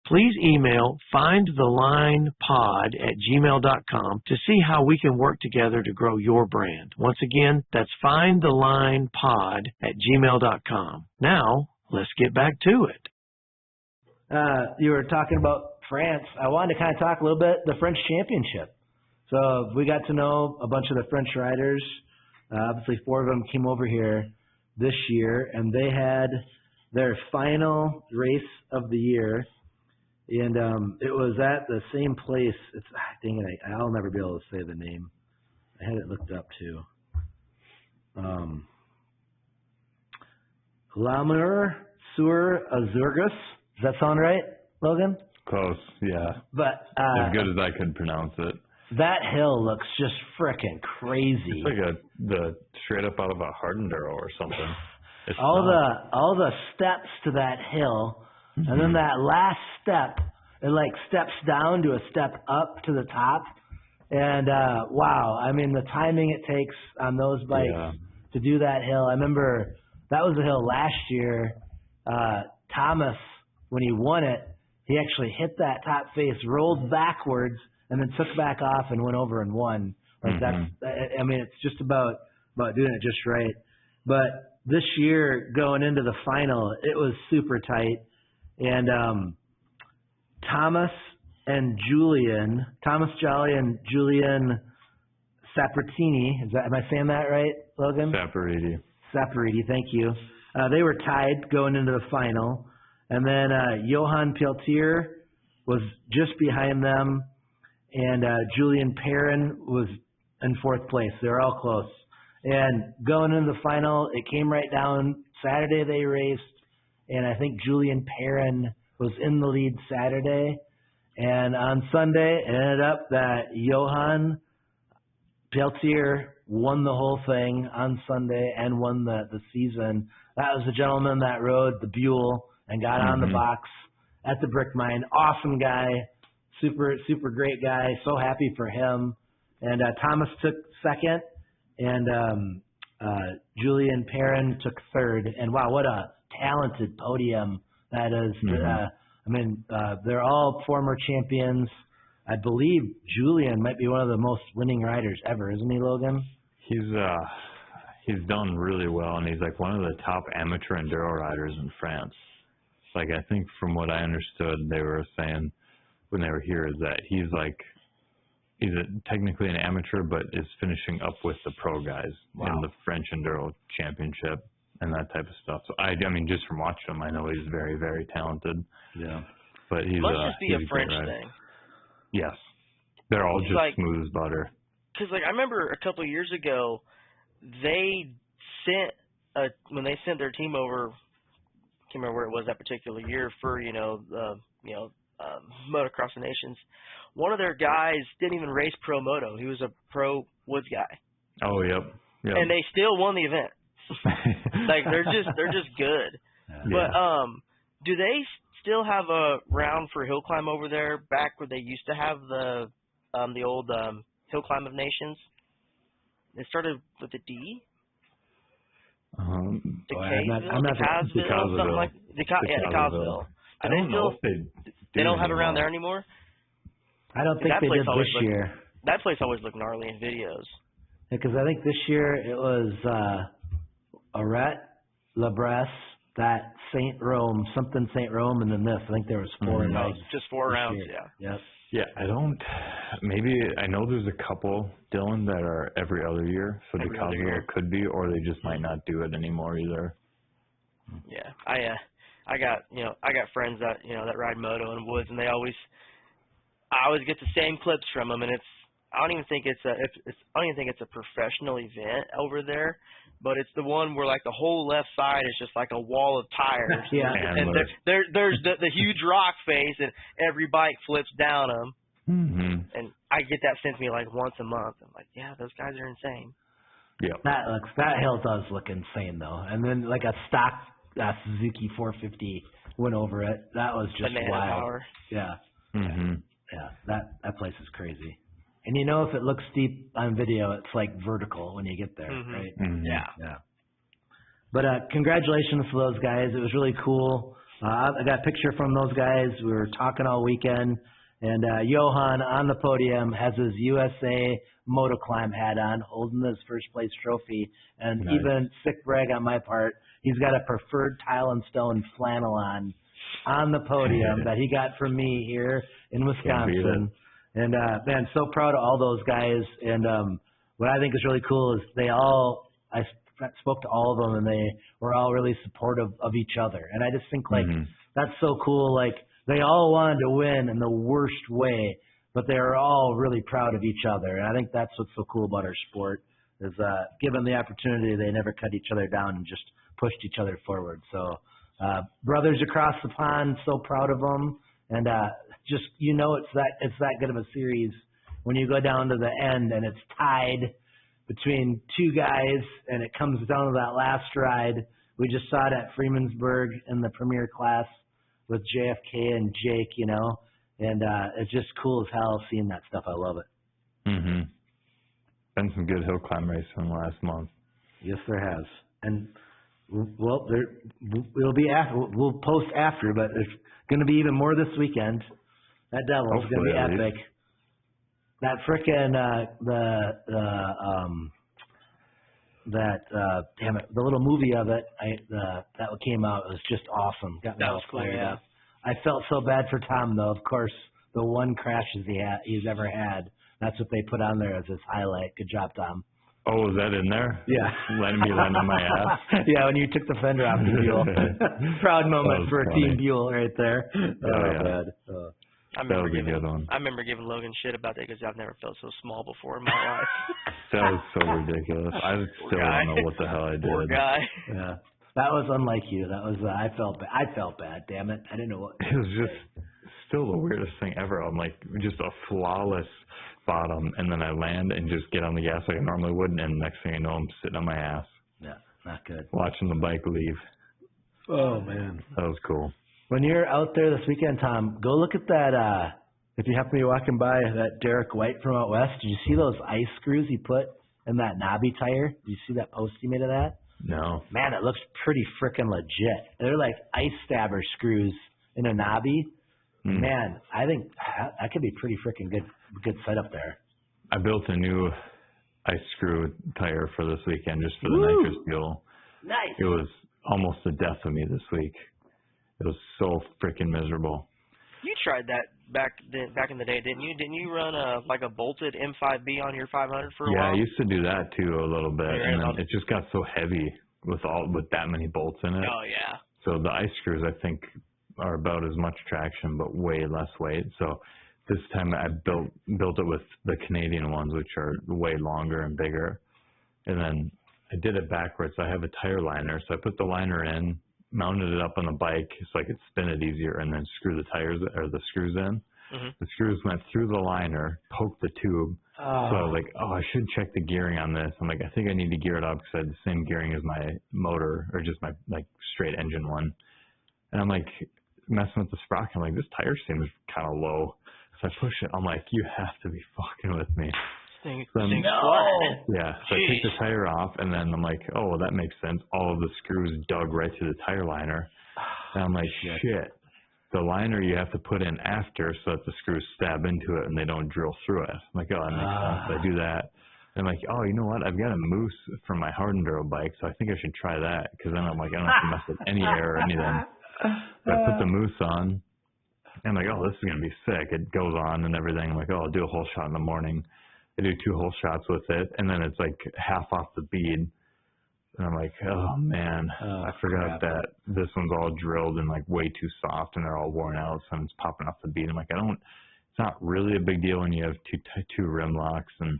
Please email findthelinepod@gmail.com to see how we can work together to grow your brand. Once again, that's findthelinepod@gmail.com. Now, let's get back to it. You were talking about France. I wanted to kind of talk a little bit the French Championship. So we got to know a bunch of the French riders. Obviously, 4 of them came over here this year, and they had their final race of the year, and it was at the same place. Dang it, I'll never be able to say the name. I had it looked up too. Lamur sur Azurgus. Does that sound right, Logan? Close, yeah. But As good as I could pronounce it. that hill looks just frickin' crazy. It's like the straight up out of a Hardenduro or something. It's all not. the steps to that hill, and then that last step, it like steps down to a step up to the top. And wow, I mean the timing it takes on those bikes to do that hill. I remember that was the hill last year. Thomas, when he won it, he actually hit that top face, rolled backwards, and then took back off and went over and won. Like that's, I mean, it's just about doing it just right. But this year, going into the final, it was super tight. And Thomas Jolly and Julian Sapertini, am I saying that right, Logan? Saperiti, thank you. They were tied going into the final. And then Johan Peltier was just behind them, and Julian Perrin was in 4th place. They were all close. And going into the final, it came right down. Saturday they raced, and I think Julian Perrin was in the lead Saturday. And on Sunday, it ended up that Johan Peltier won the whole thing on Sunday and won the season. That was the gentleman that rode the Buell and got on the box at the Brick Mine. Awesome guy, super great guy. So happy for him. And Thomas took second, and Julian Perrin took third. And wow, what a talented podium that is. They're all former champions. I believe Julian might be one of the most winning riders ever, isn't he, Logan? He's done really well, and he's like one of the top amateur enduro riders in France. Like, I think from what I understood, they were saying when they were here is that he's technically an amateur, but is finishing up with the pro guys in the French Enduro Championship and that type of stuff. So I mean, just from watching him, I know he's very, very talented. Yeah, but he's must just be a French thing. Yes, they're all just like, smooth as butter. Because like I remember a couple of years ago, they sent when they sent their team over. Can't remember where it was that particular year for Motocross of Nations. One of their guys didn't even race pro moto. He was a pro woods guy. Oh, yep. And they still won the event. Like they're just good. Yeah. But do they still have a round for Hillclimb over there? Back where they used to have the old Hillclimb of Nations. It started with a D. DeCausville. DeCausville. I don't know if they don't have a round there anymore. I don't think they did this year. That place always looked gnarly in videos. Because I think this year it was Arret, La Bresse, that St. Rome, and then this. I think there was 4 rounds. Just 4 rounds, Yep. Yeah, I know there's a couple, Dylan, that are every other year, so DeCausville could be, or they just might not do it anymore either. Yeah, I got friends that that ride moto in woods, and I always get the same clips from them, and I don't even think it's a professional event over there, but it's the one where like the whole left side is just like a wall of tires. Yeah. And there's the huge rock face, and every bike flips down them. Mm-hmm. And I get that sent to me like once a month. I'm like, yeah, those guys are insane. Yeah. That hill does look insane though. And then like a stock Suzuki 450 went over it. That was just Banana wild. power. Yeah. Mm-hmm. Yeah. That place is crazy. And if it looks steep on video, it's like vertical when you get there, right? Mm-hmm. Yeah. But congratulations to those guys. It was really cool. I got a picture from those guys. We were talking all weekend. And Johan on the podium has his USA Motoclimb hat on, holding his first place trophy. And even sick brag on my part, he's got a preferred tile and stone flannel on the podium that he got from me here in Wisconsin. And, man, so proud of all those guys. And what I think is really cool is I spoke to all of them, and they were all really supportive of each other. And I just think, like, that's so cool. Like, they all wanted to win in the worst way, but they were all really proud of each other. And I think that's what's so cool about our sport is given the opportunity, they never cut each other down and just pushed each other forward. So brothers across the pond, so proud of them. And just it's that good of a series when you go down to the end and it's tied between 2 guys and it comes down to that last ride. We just saw it at Freemansburg in the premier class with JFK and Jake, and it's just cool as hell seeing that stuff. I love it. Mm-hmm. Been some good hill climb racing last month. Yes, there has. And well, it'll be after. We'll post after, but there's going to be even more this weekend. That Devil's going to be epic. That frickin' the little movie of it, that came out was just awesome. Got me all fired up. I felt so bad for Tom though. Of course, the one crashes he's ever had. That's what they put on there as his highlight. Good job, Tom. Oh, was that in there? Yeah. Letting me land on my ass? Yeah, when you took the fender off the Buell. Proud moment for funny. Team Buell right there. Yeah. I remember giving Logan shit about that because I've never felt so small before in my life. That was so ridiculous. I still don't know what the hell I did. Poor guy. Yeah. That was unlike you. That was I felt bad. Damn it! I didn't know what. It was just still the weirdest thing ever. I'm like just a flawless bottom, and then I land and just get on the gas like I normally would, and next thing I know, I'm sitting on my ass. Yeah, not good. Watching the bike leave. Oh, man. That was cool. When you're out there this weekend, Tom, go look at that, if you happen to be walking by, that Derek White from out west. Did you see those ice screws he put in that knobby tire? Did you see that post he made of that? No. Man, it looks pretty freaking legit. They're like ice stabber screws in a knobby. Man, I think that could be pretty freaking good setup there. I built a new ice screw tire for this weekend just for the nitrous fuel. Nice. It was almost the death of me this week. It was so freaking miserable. You tried that back in the day, didn't you? Didn't you run a bolted M5B on your 500 for a while? Yeah, I used to do that too a little bit, Right, and then it just got so heavy with that many bolts in it. Oh yeah. So the ice screws, I think, are about as much traction but way less weight. So this time I built it with the Canadian ones, which are way longer and bigger. And then I did it backwards. I have a tire liner, so I put the liner in, mounted it up on the bike so I could spin it easier, and then screw the screws in. The screws went through the liner, poked the tube. So I was like, I should check the gearing on this. I'm like, I think I need to gear it up because I had the same gearing as my motor, or just my straight engine one. And I'm like messing with the sprocket. I'm like, this tire seems kind of low. So I push it. I'm like, you have to be fucking with me. Yeah, so I take the tire off, and then I'm like, oh, well, that makes sense. All of the screws dug right through the tire liner. And I'm like, shit. The liner you have to put in after so that the screws stab into it and they don't drill through it. I'm like, oh, that makes sense. So I do that. And I'm like, oh, you know what? I've got a moose from my hard enduro bike, so I think I should try that. Because then I'm like, I don't have to mess with any air or anything. So I put the moose on. And I'm like, oh, this is going to be sick. It goes on and everything. I'm like, oh, I'll do a whole shot in the morning. I do 2 whole shots with it, and then it's like half off the bead. And I'm like, oh, man, I forgot that this one's all drilled and like way too soft, and they're all worn out, so it's popping off the bead. I'm like, it's not really a big deal when you have two rim locks and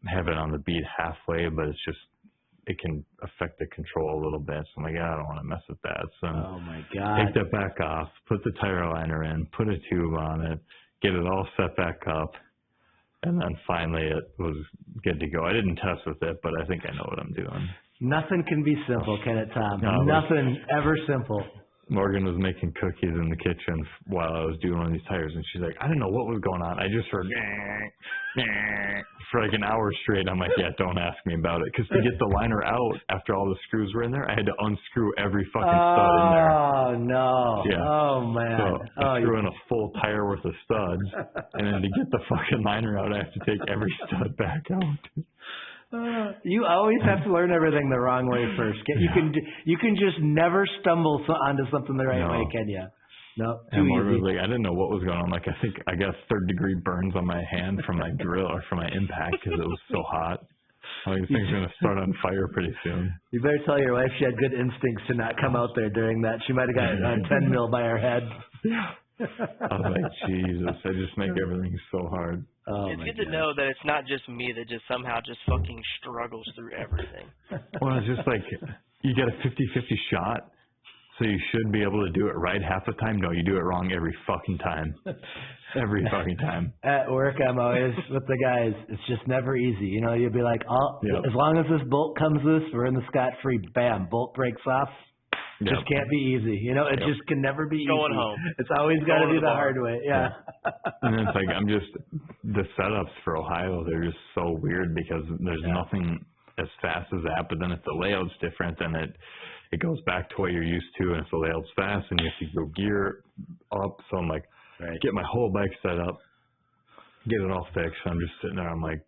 have it on the bead halfway, but it's just, it can affect the control a little bit. So I'm like, I don't want to mess with that. So oh my God. Take that back off, put the tire liner in, put a tube on it, get it all set back up. And then finally it was good to go. I didn't test with it, but I think I know what I'm doing. Nothing can be simple, can it, Tom? No, nothing ever simple. Morgan was making cookies in the kitchen while I was doing one of these tires, and she's like, I didn't know what was going on. I just heard for like an hour straight. I'm like, yeah, don't ask me about it. Because to get the liner out after all the screws were in there, I had to unscrew every fucking stud in there. Oh, no. Yeah. Oh, man. So I threw in a full tire worth of studs, and then to get the fucking liner out, I have to take every stud back out. You always have to learn everything the wrong way first. You can just never stumble onto something the right way, can you? No, too easy. Like, I didn't know what was going on. Like, I think I got 3rd-degree burns on my hand from my drill or from my impact because it was so hot. I think things are going to start on fire pretty soon. You better tell your wife she had good instincts to not come out there during that. She might have got 10 mil by her head. I was like, Jesus, I just make everything so hard. Oh, it's good to know that it's not just me that just somehow just fucking struggles through everything. Well, it's just like, you get a 50-50 shot, so you should be able to do it right half the time. No, you do it wrong every fucking time. Every fucking time. At work, I'm always with the guys. It's just never easy. You know, you'll be like, as long as this bolt comes loose, we're in the scot-free. Bam, bolt breaks off. Just can't be easy. You know, it just can never be Going easy. home. It's always got to be the hard way. Yeah. And it's like, the setups for Ohio, they're just so weird because there's nothing as fast as that. But then if the layout's different, then it goes back to what you're used to. And if the layout's fast, and you have to go gear up. So I'm like, get my whole bike set up, get it all fixed. I'm just sitting there. I'm like,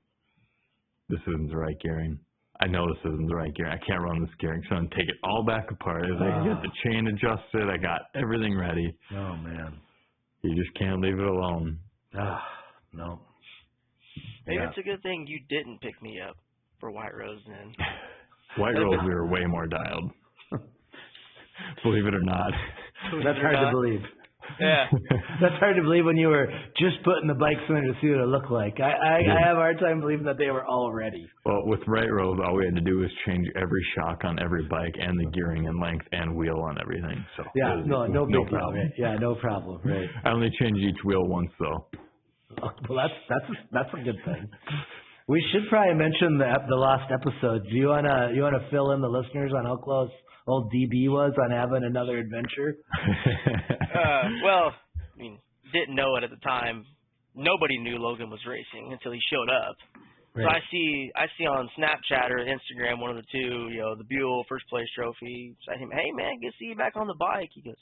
this isn't the right gearing. I know this isn't the right gearing. I can't run this gearing. So I'm going to take it all back apart. I got the chain adjusted. I got everything ready. Oh, man. You just can't leave it alone. No. Maybe it's a good thing you didn't pick me up for White Rose then. White Rose, we were way more dialed. Believe it or not. That's hard to believe. Yeah. That's hard to believe when you were just putting the bikes in there to see what it looked like. I have a hard time believing that they were all ready. Well, with Right Rose, all we had to do was change every shock on every bike and the gearing and length and wheel on everything. So no big problem. Right? Yeah, no problem. Right. I only changed each wheel once, though. Well, that's a good thing. We should probably mention the lost episode. Do you wanna fill in the listeners on how close old DB was on having another adventure? Well, I mean, didn't know it at the time. Nobody knew Logan was racing until he showed up. Right. So I see on Snapchat or Instagram, one of the two, the Buell first place trophy. I him, hey man, good to see you back on the bike. He goes,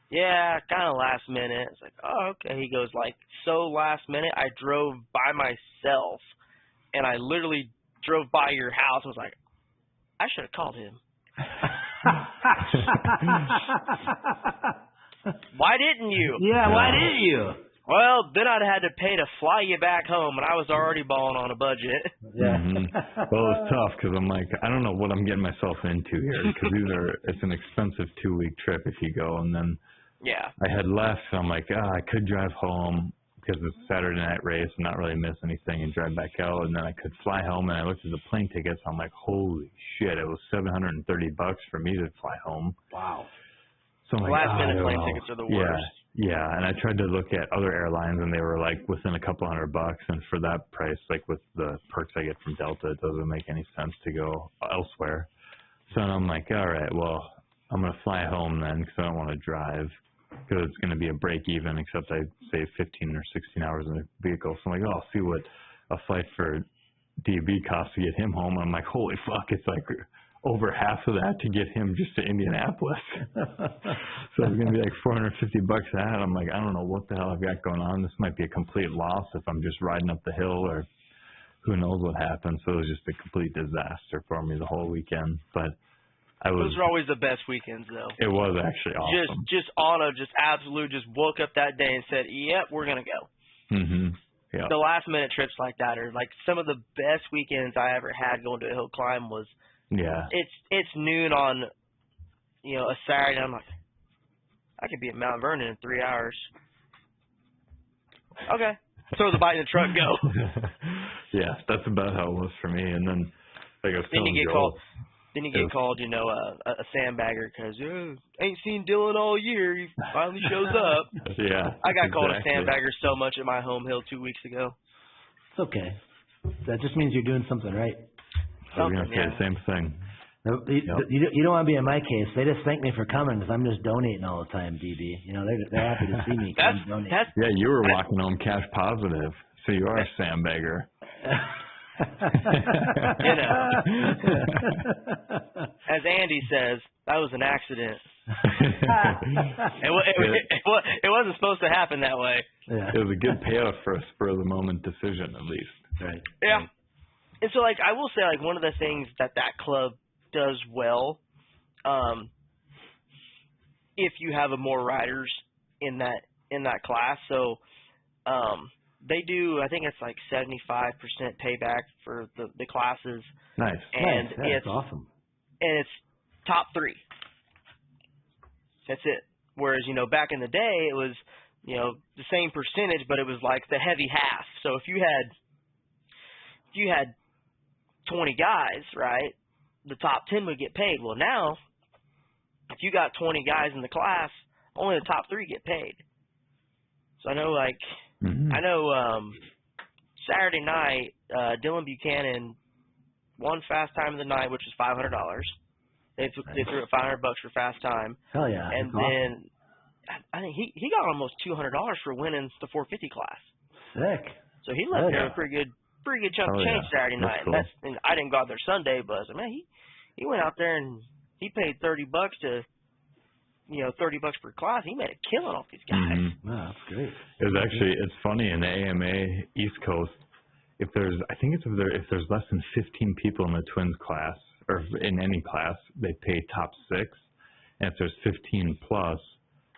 yeah, kind of last minute. It's like, oh okay. He goes, like, so last minute, I drove by myself, and I literally drove by your house. And was like, I should have called him. Why didn't you? Yeah, why didn't you? Well, then I'd had to pay to fly you back home, and I was already balling on a budget. Yeah. Well, it's tough because I'm like, I don't know what I'm getting myself into here because it's an expensive 2-week trip if you go. And then I had left, so I'm like, I could drive home because it's a Saturday night race and not really miss anything and drive back out. And then I could fly home, and I looked at the plane tickets. I'm like, holy shit, it was $730 for me to fly home. Wow. So I'm like, last-minute plane tickets are the worst. Yeah, and I tried to look at other airlines, and they were like within a couple $100, and for that price, like with the perks I get from Delta, it doesn't make any sense to go elsewhere. So I'm like, all right, well, I'm going to fly home then because I don't want to drive because it's going to be a break even, except I save 15 or 16 hours in the vehicle. So I'm like, I'll see what a flight for DB costs to get him home. And I'm like, holy fuck, it's like over half of that to get him just to Indianapolis. So it's going to be like $450 that. I'm like, I don't know what the hell I've got going on. This might be a complete loss if I'm just riding up the hill, or who knows what happened. So it was just a complete disaster for me the whole weekend. But those are always the best weekends, though. It was actually awesome. Just woke up that day and said, yep, we're going to go. Mm-hmm. Yep. The last-minute trips like that are like some of the best weekends I ever had going to a Hillclimb was. Yeah. It's noon on, a Saturday. I'm like, I could be at Mount Vernon in 3 hours. Okay. Throw the bike in the truck, go. Yeah, that's about how it was for me. And then, like I was telling Joel, Then you get called, a sandbagger because ain't seen Dylan all year. He finally shows up. Yeah. I got called a sandbagger so much at my home hill 2 weeks ago. It's okay. That just means you're doing something right. I was going to say the same thing. You don't want to be in my case. They just thank me for coming because I'm just donating all the time, DB. They're happy to see me. Yeah, you were walking home cash positive, so you are a sandbagger. As Andy says, that was an accident. It wasn't supposed to happen that way. Yeah. It was a good payoff for a spur-of-the-moment decision, at least. Right. Yeah. And so, I will say, one of the things that club does well, if you have more riders in that class, so they do, I think it's like 75% payback for the classes. Nice. And That's awesome. And it's top 3. That's it. Whereas, back in the day, it was, the same percentage, but it was like the heavy half. So if you had 20 guys, right, the top 10 would get paid. Well, now, if you got 20 guys in the class, only the top 3 get paid. So I know, Saturday night, Dylan Buchanan won fast time of the night, which was $500. They threw it $500 for fast time. Hell yeah! And then I think he got almost $200 for winning the 450 class. Sick. So he left there a pretty good chunk of change Saturday night. Cool. And I didn't go out there Sunday, but I was like, man, he went out there and he paid $30 to, $30 per class. He made a killing off these guys. Mm-hmm. Wow, that's great. It's funny in the AMA East Coast. If there's less than 15 people in the twins class or in any class, they pay top 6, and if there's 15 plus,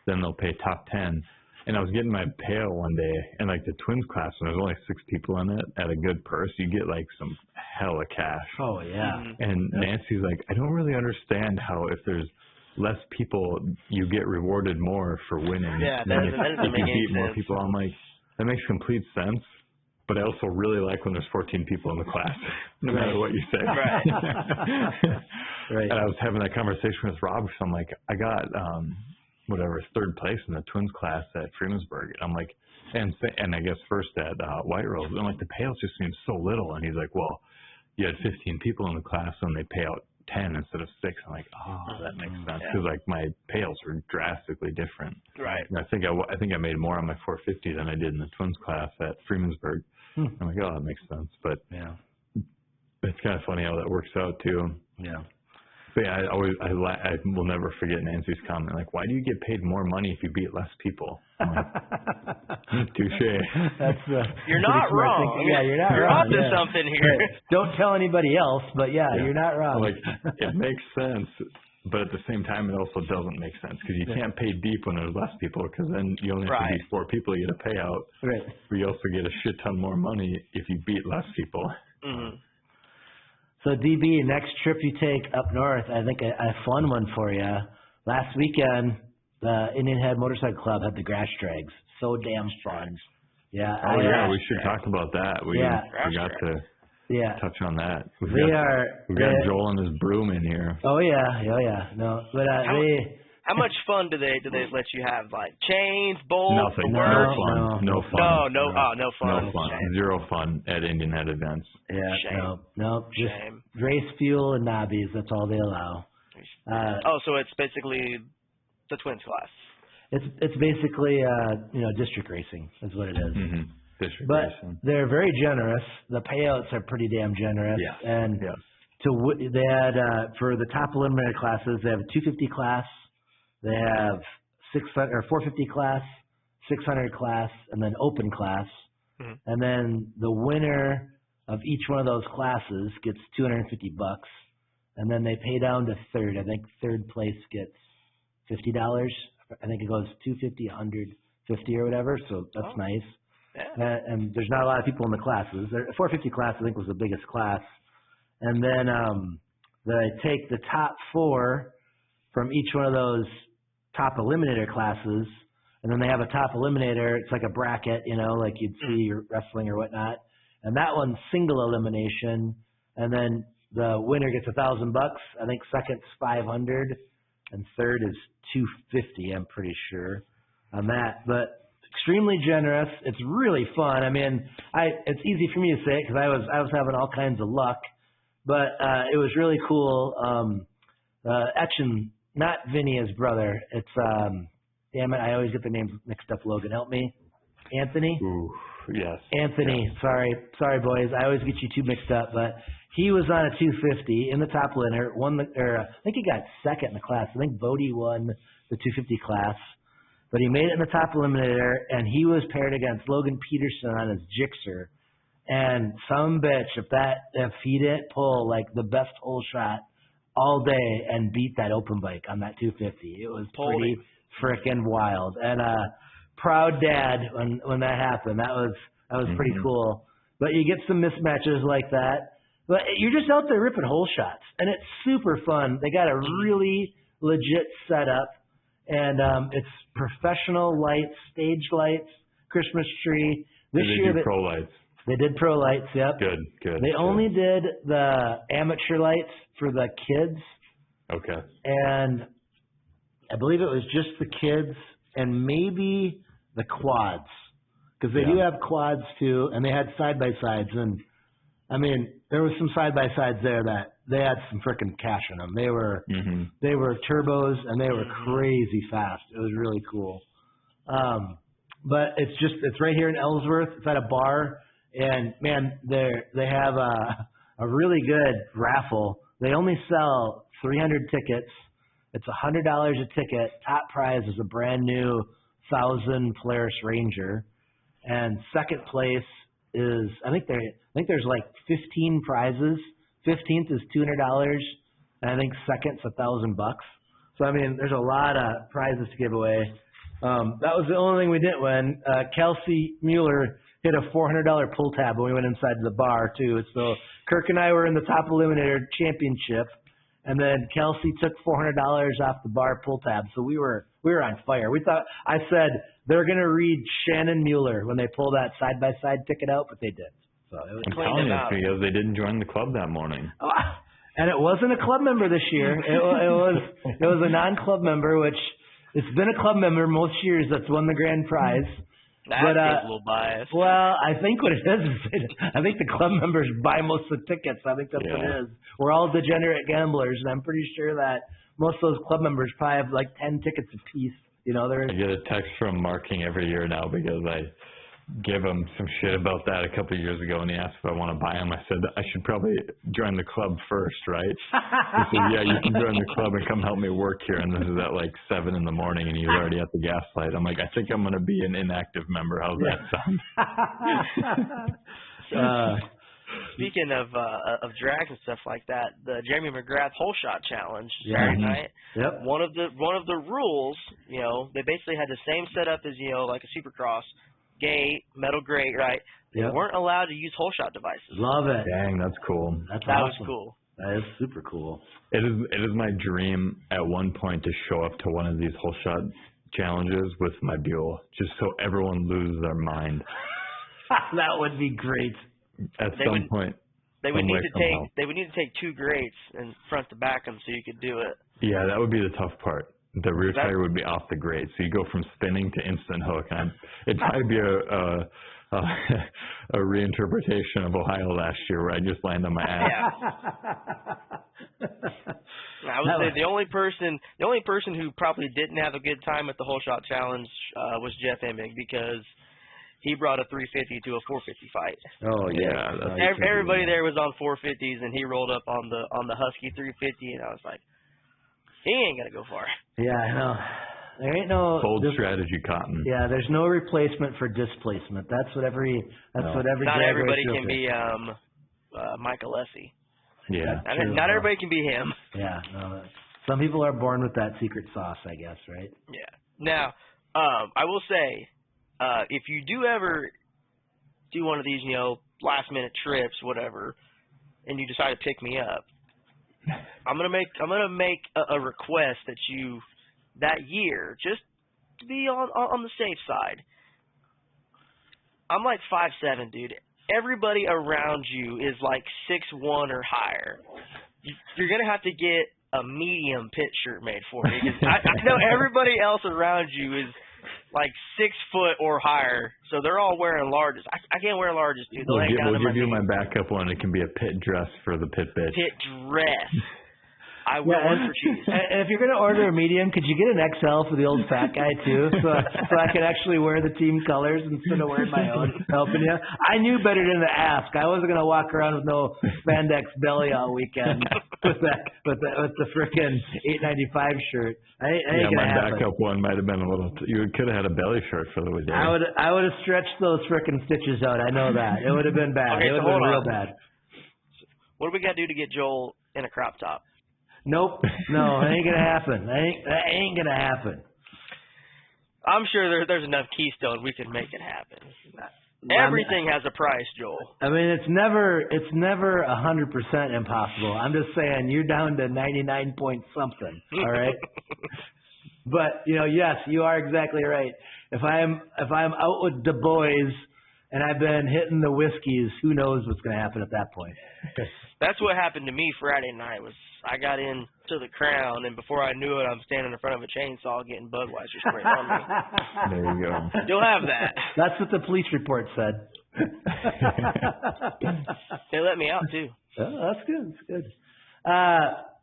then they'll pay top 10. And I was getting my payout one day, and like the twins class, and there's only 6 people in it at a good purse, you get like some hella cash. Oh yeah. And Nancy's like, I don't really understand how if there's less people, you get rewarded more for winning. Yeah, than that doesn't if make you any beat more sense. people. I'm like, that makes complete sense. But I also really like when there's 14 people in the class, no matter what you say. Right. Right. And I was having that conversation with Rob, so I'm like, I got third place in the twins class at Freemansburg. And I'm like, and I guess first at White Rose. I'm like, the payouts just seem so little. And he's like, well, you had 15 people in the class, and they pay out 10 instead of 6. I'm like, oh, that makes sense, because like my payouts were drastically different. Right. And I think I made more on my 450 than I did in the twins class at Freemansburg. I'm like, oh, that makes sense. But yeah, it's kind of funny how that works out too. Yeah. But yeah, I will never forget Nancy's comment, like, why do you get paid more money if you beat less people? Touche. That's you're not wrong. Yeah, you're not you're wrong. You're onto something here. Right. Don't tell anybody else, but you're not wrong. Like, it makes sense, but at the same time, it also doesn't make sense, because you can't pay deep when there's less people, because then you only have to beat 4 people, you get a payout. Right. But you also get a shit ton more money if you beat less people. Mm-hmm. So, DB, next trip you take up north, I think a fun one for you. Last weekend, the Indian Head Motorcycle Club had the grass drags. So damn fun. Yeah. We should talk about that. We forgot to touch on that. We've got Joel and his broom in here. Oh yeah. No, but how much fun do they let you have? Like chains, bolts, nothing. No fun. No fun. No fun. Zero fun at Indian Head events. Yeah. Shame. No. Just race fuel and knobbies. That's all they allow. So it's basically the twins class. It's basically district racing is what it is. Mm-hmm. District but racing. They're very generous. The payouts are pretty damn generous. Yeah. And they had for the top eliminator classes, they have a 250 class. They have 600 or 450 class, 600 class, and then open class. Mm-hmm. And then the winner of each one of those classes gets $250, and then they pay down to third. I think third place gets $50. I think it goes $250, $150 or whatever. So that's nice. Yeah. And there's not a lot of people in the classes. The 450 class I think was the biggest class. And then they take the top 4 from each one of those top eliminator classes, and then they have a top eliminator. It's like a bracket, like you'd see wrestling or whatnot. And that one's single elimination, and then the winner gets $1,000. I think second's $500, and third is $250. I'm pretty sure on that, but extremely generous. It's really fun. I mean, it's easy for me to say it because I was having all kinds of luck, but it was really cool. Etchen. Not Vinny, his brother. It's, damn it, I always get the names mixed up. Logan, help me. Anthony? Ooh, yes. Anthony, yes. Sorry, boys. I always get you two mixed up. But he was on a 250 in the top winner. I think he got second in the class. I think Bodie won the 250 class. But he made it in the top eliminator, and he was paired against Logan Peterson on his Gixxer. And some bitch, if he didn't pull like the best hole shot all day and beat that open bike on that 250. It was pretty freaking wild. And proud dad when that happened. That was pretty cool. But you get some mismatches like that. But you're just out there ripping hole shots. And it's super fun. They got a really legit setup. And it's professional lights, stage lights, Christmas tree. This year do pro lights. They did pro lights, yep. Good. They only did the amateur lights for the kids. Okay. And I believe it was just the kids and maybe the quads. Because they do have quads too, and they had side-by-sides. And, I mean, there was some side-by-sides there that they had some freaking cash in them. They were turbos, and they were crazy fast. It was really cool. But it's right here in Ellsworth. It's at a bar. And, man, they have a really good raffle. They only sell 300 tickets. It's $100 a ticket. Top prize is a brand new 1,000 Polaris Ranger. And second place is, I think there's like 15 prizes. 15th is $200. And I think second's $1,000. So, I mean, there's a lot of prizes to give away. That was the only thing we didn't win. Kelsey Mueller hit a $400 pull tab when we went inside the bar too. So Kirk and I were in the top eliminator championship, and then Kelsey took $400 off the bar pull tab. So we were on fire. I said they're gonna read Shannon Mueller when they pull that side by side ticket out, but they did. So it was I'm telling you, because they didn't join the club that morning. And it wasn't a club member this year. It was a non-club member, which It's been a club member most years that's won the grand prize. That But, seems a little biased. Well, I think what it is I think the club members buy most of the tickets. I think that's what it is. We're all degenerate gamblers, and I'm pretty sure that most of those club members probably have like 10 tickets apiece. You know, I get a text from Mark King every year now because I gave him some shit about that a couple of years ago, and he asked if I want to buy him. I said I should probably join the club first, right? He said, yeah, you can join the club and come help me work here. And this is at like 7 in the morning, and he's already at the gas light. I'm like, I think I'm going to be an inactive member. How's that sound? Speaking of drags and stuff like that, the Jeremy McGrath hole shot challenge Saturday night. Yep. One of the rules, you know, they basically had the same setup as, you know, like a Supercross. Gate, metal grate, right? They weren't allowed to use hole shot devices. Love it. Dang, that's cool. That was cool. That is super cool. It is my dream at one point to show up to one of these hole shot challenges with my Buell, just so everyone loses their mind. That would be great. At some point. They would need to take 2 grates and front to back them so you could do it. Yeah, that would be the tough part. The rear tire would be off the grate, so you go from spinning to instant hook. And it'd probably be a reinterpretation of Ohio last year where I just land on my ass. Yeah. I would say the only person who probably didn't have a good time at the hole shot challenge was Jeff Emig, because he brought a 350 to a 450 fight. Oh yeah, everybody there was on 450s, and he rolled up on the Husky 350, and I was like, he ain't gonna go far. Yeah, I know. There ain't no bold strategy, Cotton. Yeah, there's no replacement for displacement. That's what every. Not everybody can be Mike Alessi. Yeah. Not everybody can be him. Yeah. No, some people are born with that secret sauce, I guess, right? Yeah. Now, I will say, if you do ever do one of these, you know, last minute trips, whatever, and you decide to pick me up, I'm gonna make a request that you that year, just to be on the safe side. I'm like 5'7", dude. Everybody around you is like 6'1" or higher. You're gonna have to get a medium pit shirt made for me, because I know everybody else around you is like 6 foot or higher, so they're all wearing larges. I can't wear larges, dude. We'll give you my backup one. It can be a pit dress for the pit bitch. Pit dress. I will work for cheese. And if you're going to order a medium, could you get an XL for the old fat guy, too, so I could actually wear the team colors instead of wearing my own? Helping you? I knew better than to ask. I wasn't going to walk around with no spandex belly all weekend with the frickin' $8.95 shirt. My backup one might have been a little. You could have had a belly shirt for the day. I would have stretched those frickin' stitches out. I know that. It would have been bad. Okay, it would have been real bad. What do we got to do to get Joel in a crop top? Nope. No, it ain't gonna happen. That ain't gonna happen. I'm sure there's enough Keystone we can make it happen. Everything has a price, Joel. I mean, it's never 100% impossible. I'm just saying you're down to 99 point something. All right. But yes, you are exactly right. If I'm out with the boys and I've been hitting the whiskeys, who knows what's gonna happen at that point. That's what happened to me Friday night. Was I got into the Crown, and before I knew it, I'm standing in front of a chainsaw getting Budweiser sprayed on me. There you go. You'll have that. That's what the police report said. They let me out, too. Oh, that's good. That's good.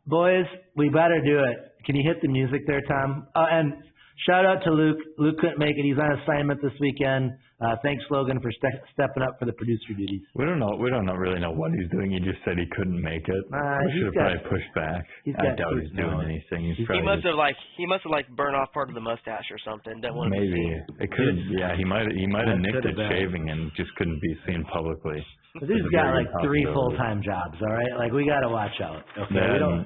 Boys, we better do it. Can you hit the music there, Tom? And shout out to Luke. Luke couldn't make it. He's on assignment this weekend. Thanks, Logan, for stepping up for the producer duties. We don't really know what he's doing. He just said he couldn't make it. We should have probably pushed back. I doubt he's doing anything. He must have burned off part of the mustache or something. Maybe it could. Yeah, he might have nicked it shaving and just couldn't be seen publicly. But he's got like 3 full-time jobs. All right, like we got to watch out. Okay, then,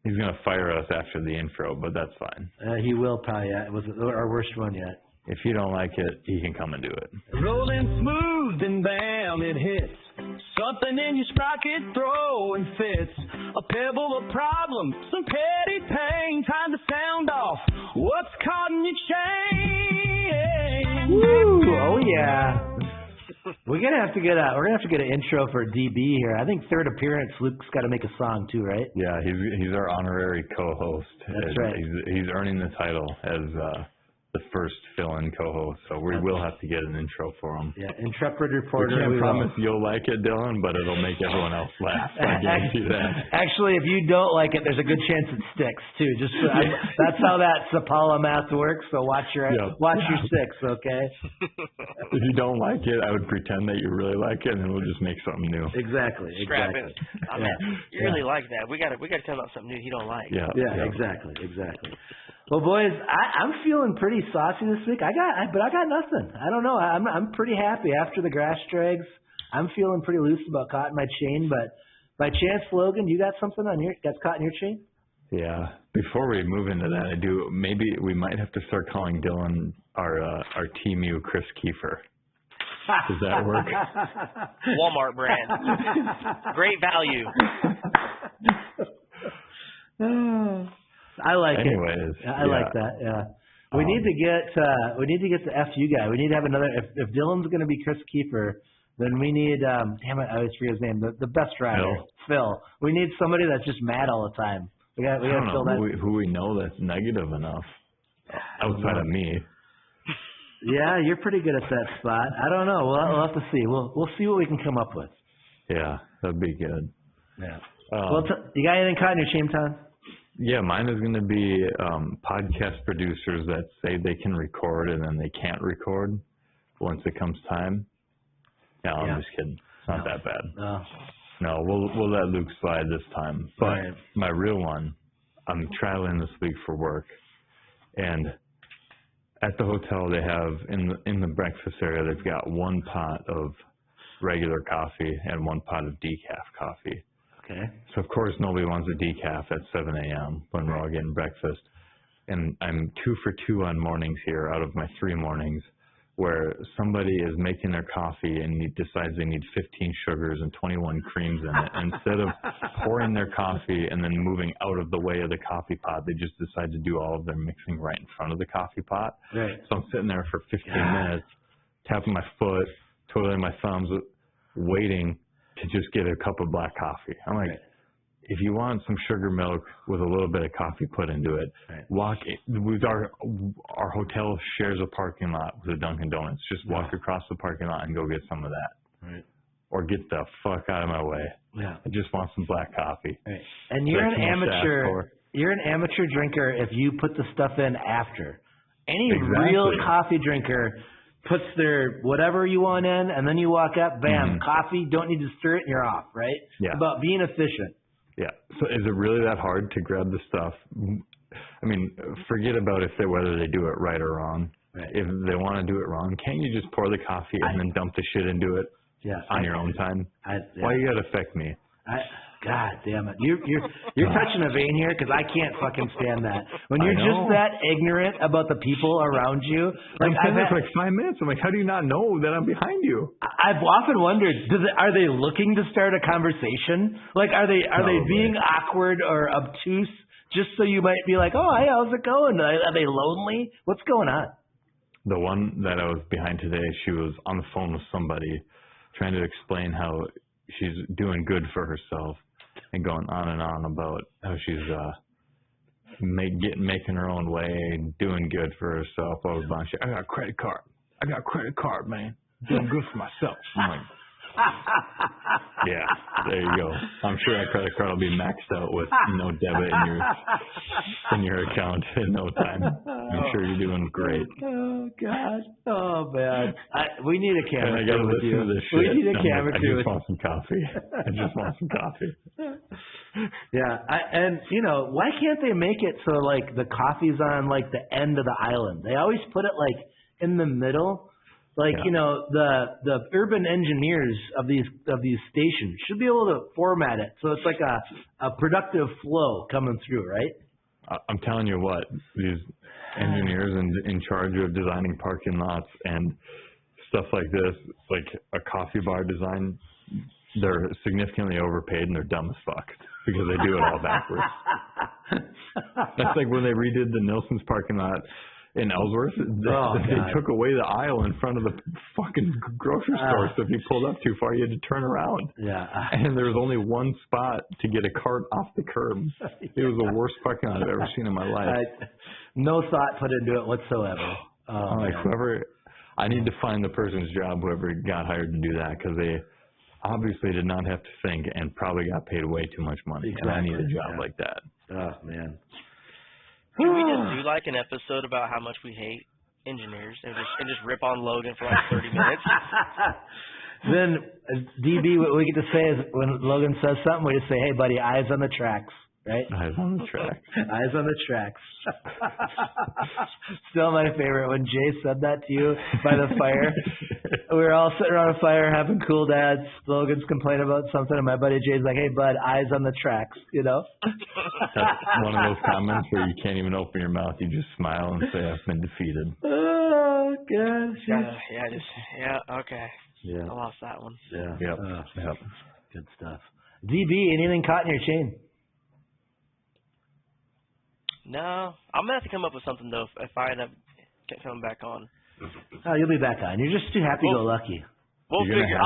he's gonna fire us after the intro, but that's fine. He will probably. It was our worst one yet. If you don't like it, he can come and do it. Rolling smooth and bam, it hits. Something in your sprocket throwing fits. A pebble, a problem, some petty pain. Time to sound off what's caught in your chain. Woo! Oh yeah. We're gonna have to get an intro for DB here. I think third appearance, Luke's got to make a song too, right? Yeah, he's our honorary co-host. That's right. He's earning the title as the first fill-in co-host, so we will have to get an intro for him. Yeah, intrepid reporter. We can't promise you'll like it, Dylan, but it'll make everyone else laugh. I guarantee that. Actually, if you don't like it, there's a good chance it sticks too. That's how that Cipala math works. So watch your six, okay? If you don't like it, I would pretend that you really like it, and then we'll just make something new. Exactly. Scrap it. I mean, you really like that. We got to tell about something new you don't like. Yeah. Exactly. Well, boys, I'm feeling pretty saucy this week. But I got nothing. I don't know. I'm pretty happy after the grass drags. I'm feeling pretty loose about caught in my chain. But by chance, Logan, you got something got caught in your chain? Yeah. Before we move into that, maybe we might have to start calling Dylan our TMU Chris Kiefer. Does that work? Walmart brand. Great value. I like Anyways, it. I like that. Yeah. We need to get the FU guy. We need to have another. If Dylan's going to be Chris Kiefer, then we need. Damn it, I always forget his name. The best rider, Phil. We need somebody that's just mad all the time. We got to fill that. Who we know that's negative enough outside of me. Yeah, you're pretty good at that spot. I don't know. We'll have to see. We'll see what we can come up with. Yeah, that'd be good. Yeah. You got anything caught in your chain, Tom? Yeah, mine is going to be podcast producers that say they can record and then they can't record once it comes time. No, I'm just kidding. It's not that bad. No, we'll let Luke slide this time. But my real one, I'm traveling this week for work, and at the hotel they have in the breakfast area they've got one pot of regular coffee and one pot of decaf coffee. Okay. So, of course, nobody wants a decaf at 7 a.m. when we're all getting breakfast. And I'm 2 for 2 on mornings here out of my 3 mornings where somebody is making their coffee and decides they need 15 sugars and 21 creams in it. And instead of pouring their coffee and then moving out of the way of the coffee pot, they just decide to do all of their mixing right in front of the coffee pot. Right. So I'm sitting there for 15 minutes, tapping my foot, twiddling my thumbs, waiting to just get a cup of black coffee. I'm like, if you want some sugar milk with a little bit of coffee put into it, walk. Our hotel shares a parking lot with a Dunkin' Donuts. Just walk across the parking lot and go get some of that. Right. Or get the fuck out of my way. Yeah. I just want some black coffee. Right. And you're an amateur. You're an amateur drinker if you put the stuff in after. Any real coffee drinker puts their whatever you want in, and then you walk up, bam, coffee, don't need to stir it, and you're off, right? Yeah. It's about being efficient. Yeah. So is it really that hard to grab the stuff? I mean, forget about whether they do it right or wrong. Right. If they want to do it wrong, can't you just pour the coffee and then dump the shit into it on your own time? Why you gotta affect me? God damn it. You're touching a vein here because I can't fucking stand that. When you're just that ignorant about the people around you. Like, I've been there for like 5 minutes. I'm like, how do you not know that I'm behind you? I've often wondered, are they looking to start a conversation? Like, are they being awkward or obtuse just so you might be like, oh, hey, how's it going? Are they lonely? What's going on? The one that I was behind today, she was on the phone with somebody trying to explain how she's doing good for herself. And going on and on about how she's making her own way, doing good for herself. I got a credit card, man. Doing good for myself. I'm like, yeah, there you go. I'm sure that credit card will be maxed out with no debit in your account in no time. I'm sure you're doing great. Oh God. Oh man. We need a camera. I gotta listen to this shit. We need a camera I just want some coffee. I just want some coffee. Yeah, and why can't they make it so like the coffee's on like the end of the island? They always put it like in the middle. Like, the urban engineers of these stations should be able to format it so it's like a productive flow coming through, right? I'm telling you what, these engineers in charge of designing parking lots and stuff like this, like a coffee bar design, they're significantly overpaid and they're dumb as fuck because they do it all backwards. That's like when they redid the Nelson's parking lot. in Ellsworth, they took away the aisle in front of the fucking grocery store. So if you pulled up too far, you had to turn around. Yeah. And there was only one spot to get a cart off the curb. It was the worst parking lot I've ever seen in my life. No thought put into it whatsoever. I'm like, I need to find the person's job, whoever got hired to do that, because they obviously did not have to think and probably got paid way too much money. Exactly. And I need a job like that. Oh, man. Can we just do like an episode about how much we hate engineers and just rip on Logan for like 30 minutes? Then, DB, what we get to say is when Logan says something, we just say, hey, buddy, eyes on the tracks, right? Eyes on the tracks. Eyes on the tracks. Still my favorite. When Jay said that to you by the fire, we were all sitting around a fire having cool dads. Logan's complaining about something, and my buddy Jay's like, hey, bud, eyes on the tracks, you know? That's one of those comments where you can't even open your mouth. You just smile and say, I've been defeated. Oh, gosh. Okay. Yeah. I lost that one. Yeah. Yep. Good stuff. DB, anything caught in your chain? No. I'm going to have to come up with something, though, if I end up coming back on. Oh, you'll be back on. You're just too happy-go-lucky. We'll figure.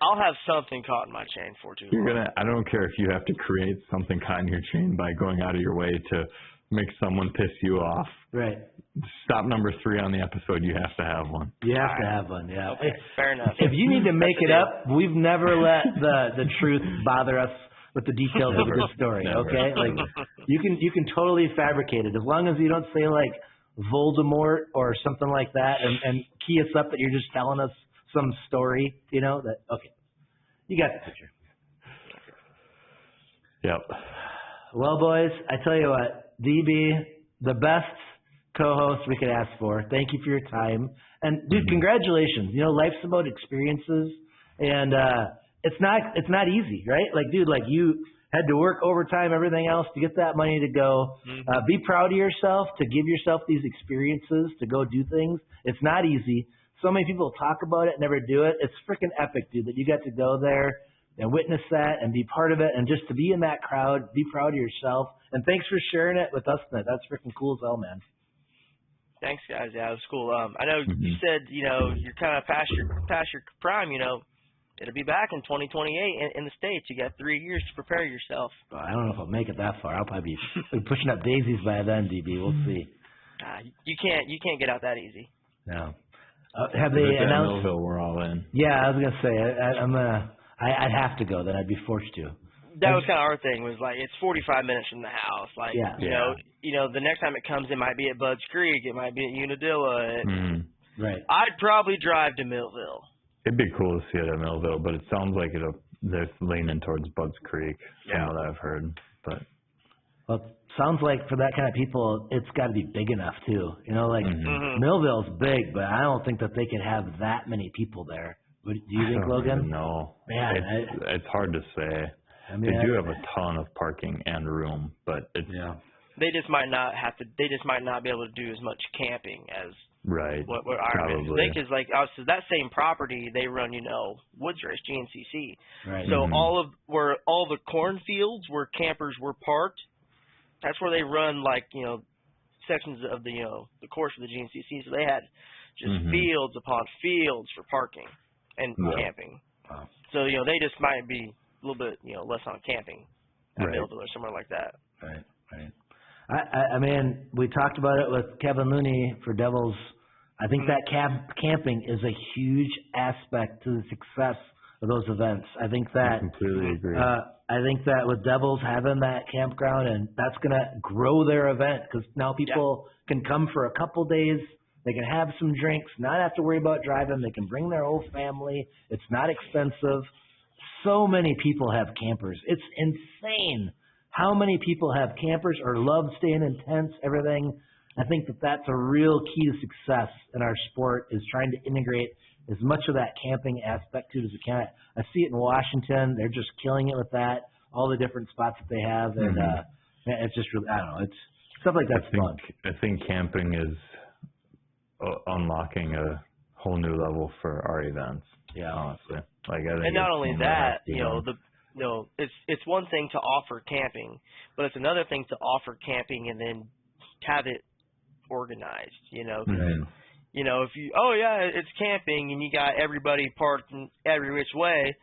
I'll have something caught in my chain for too long. I don't care if you have to create something caught in your chain by going out of your way to make someone piss you off. Right. Stop number 3 on the episode. You have to have one. You have to have one, yeah. Okay, fair enough. If you need to make it up, we've never let the truth bother us with the details of a good story, okay? Like you can totally fabricate it as long as you don't say like Voldemort or something like that and key us up that you're just telling us some story, you know, that okay. You got the picture. Yep. Well, boys, I tell you what, DB, the best co-host we could ask for. Thank you for your time. And dude, congratulations. You know, life's about experiences and it's not easy, right? Like, dude, like you had to work overtime, everything else to get that money to go. Be proud of yourself, to give yourself these experiences, to go do things. It's not easy. So many people talk about it, never do it. It's freaking epic, dude, that you got to go there and witness that and be part of it and just to be in that crowd, be proud of yourself. And thanks for sharing it with us tonight. That's freaking cool as hell, man. Thanks, guys. Yeah, it was cool. I know you said, you know, you're kind of past your prime, you know. It'll be back in 2028 in the States. You got 3 years to prepare yourself. I don't know if I'll make it that far. I'll probably be pushing up daisies by then, DB. We'll see. You can't get out that easy. No. Have they announced? Millville, we're all in. Yeah, I was gonna say I'd have to go. Then I'd be forced to. That was kind of our thing. Was like it's 45 minutes from the house. Like you know, the next time it comes, it might be at Budds Creek. It might be at Unadilla. Right. I'd probably drive to Millville. It'd be cool to see it at Millville, but it sounds like they're leaning towards Budds Creek from what I've heard. But well, it sounds like for that kind of people, it's got to be big enough too. You know, like Millville's big, but I don't think that they could have that many people there. Do you think, Logan? No, man, it's hard to say. I mean, they do have a ton of parking and room, but it's they just might not have to. They just might not be able to do as much camping as what Ironman. Because like obviously that same property, they run woods race GNCC. Right. So all the cornfields where campers were parked, that's where they run like sections of the course of the GNCC. So they had just fields upon fields for parking and camping. Wow. So they just might be a little bit less on camping at Millville or somewhere like that. Right. I mean, we talked about it with Kevin Looney for Devils. I think that camping is a huge aspect to the success of those events. I think that I completely agree. I think that with Devils having that campground, and that's going to grow their event because now people can come for a couple days. They can have some drinks, not have to worry about driving. They can bring their whole family. It's not expensive. So many people have campers. It's insane how many people have campers or love staying in tents, everything. I think that that's a real key to success in our sport is trying to integrate as much of that camping aspect to it as we can. I see it in Washington. They're just killing it with that, all the different spots that they have. And it's just really, I don't know, it's stuff like that's fun. I think camping is unlocking a whole new level for our events. Yeah, honestly. Like, I think and not only that, it's one thing to offer camping, but it's another thing to offer camping and then have it organized, you know. You know, if you, it's camping and you got everybody parked in every which way,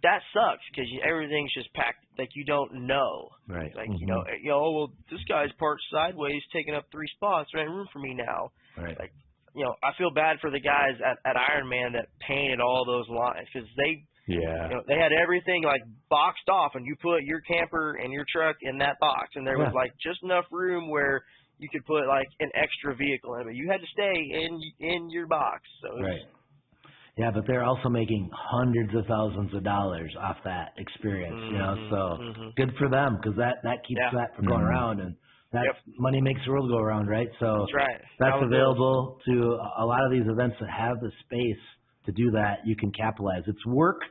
that sucks because everything's just packed like you don't know. Right. Like, you know, well, this guy's parked sideways, taking up 3 spots. There ain't room for me now. Right. Like, you know, I feel bad for the guys at Ironman that painted all those lines because they, you know, they had everything like boxed off, and you put your camper and your truck in that box, and there was like just enough room where you could put like an extra vehicle in it, but you had to stay in your box. So right. Yeah, but they're also making hundreds of thousands of dollars off that experience, you know. So good for them because that keeps that from going around, and that money makes the world go around, right? So that's available to a lot of these events that have the space to do that. You can capitalize. It's work,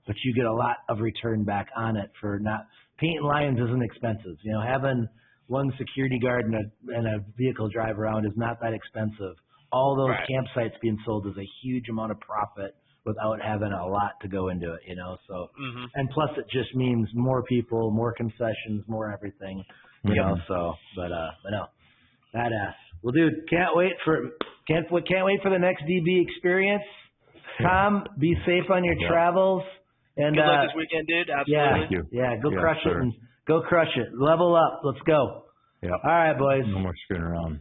but you get a lot of return back on it for not painting lines isn't expensive. You know, having one security guard and a vehicle drive around is not that expensive. All those campsites being sold is a huge amount of profit without having a lot to go into it, you know. So, and plus it just means more people, more concessions, more everything, you know. So, but no, badass. Well, dude, can't wait for the next DB experience. Tom, be safe on your travels. And good luck this weekend, dude. Absolutely. Go crush it and go crush it. Level up. Let's go. Yep. All right, boys. No more screwing around.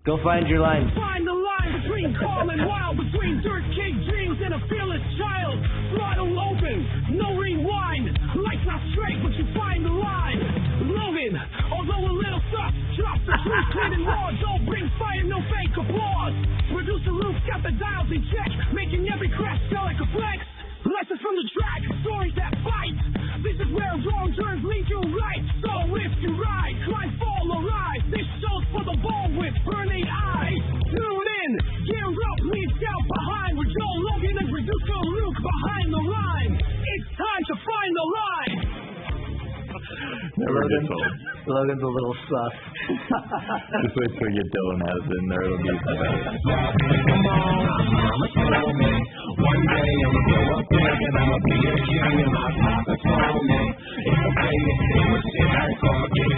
Go find your line. Find the line between calm and wild, between dirt cake dreams and a fearless child. Throttle open, no rewind. Life's not straight, but you find the line. Logan, although a little soft, drop the truth, clean and raw. Don't bring fire, no fake applause. Producer Luke got the dials in check, making every crash feel like a flex. Lessons from the track, stories that bite. This is where wrong turns lead you right. So if you ride, climb, fall, or rise, this show's for the ball with burning eyes. Tune in, gear up, leave doubt behind. With Joe Logan and producer Luke behind the line. It's time to find the line. Never gets old. Logan's a little sus. Just wait till you get Dylan has in there. It'll be better. Come on, I'ma slow me. One day I'ma grow up big and I'ma be a king and my papa's on me. It's okay to say what shit I call, get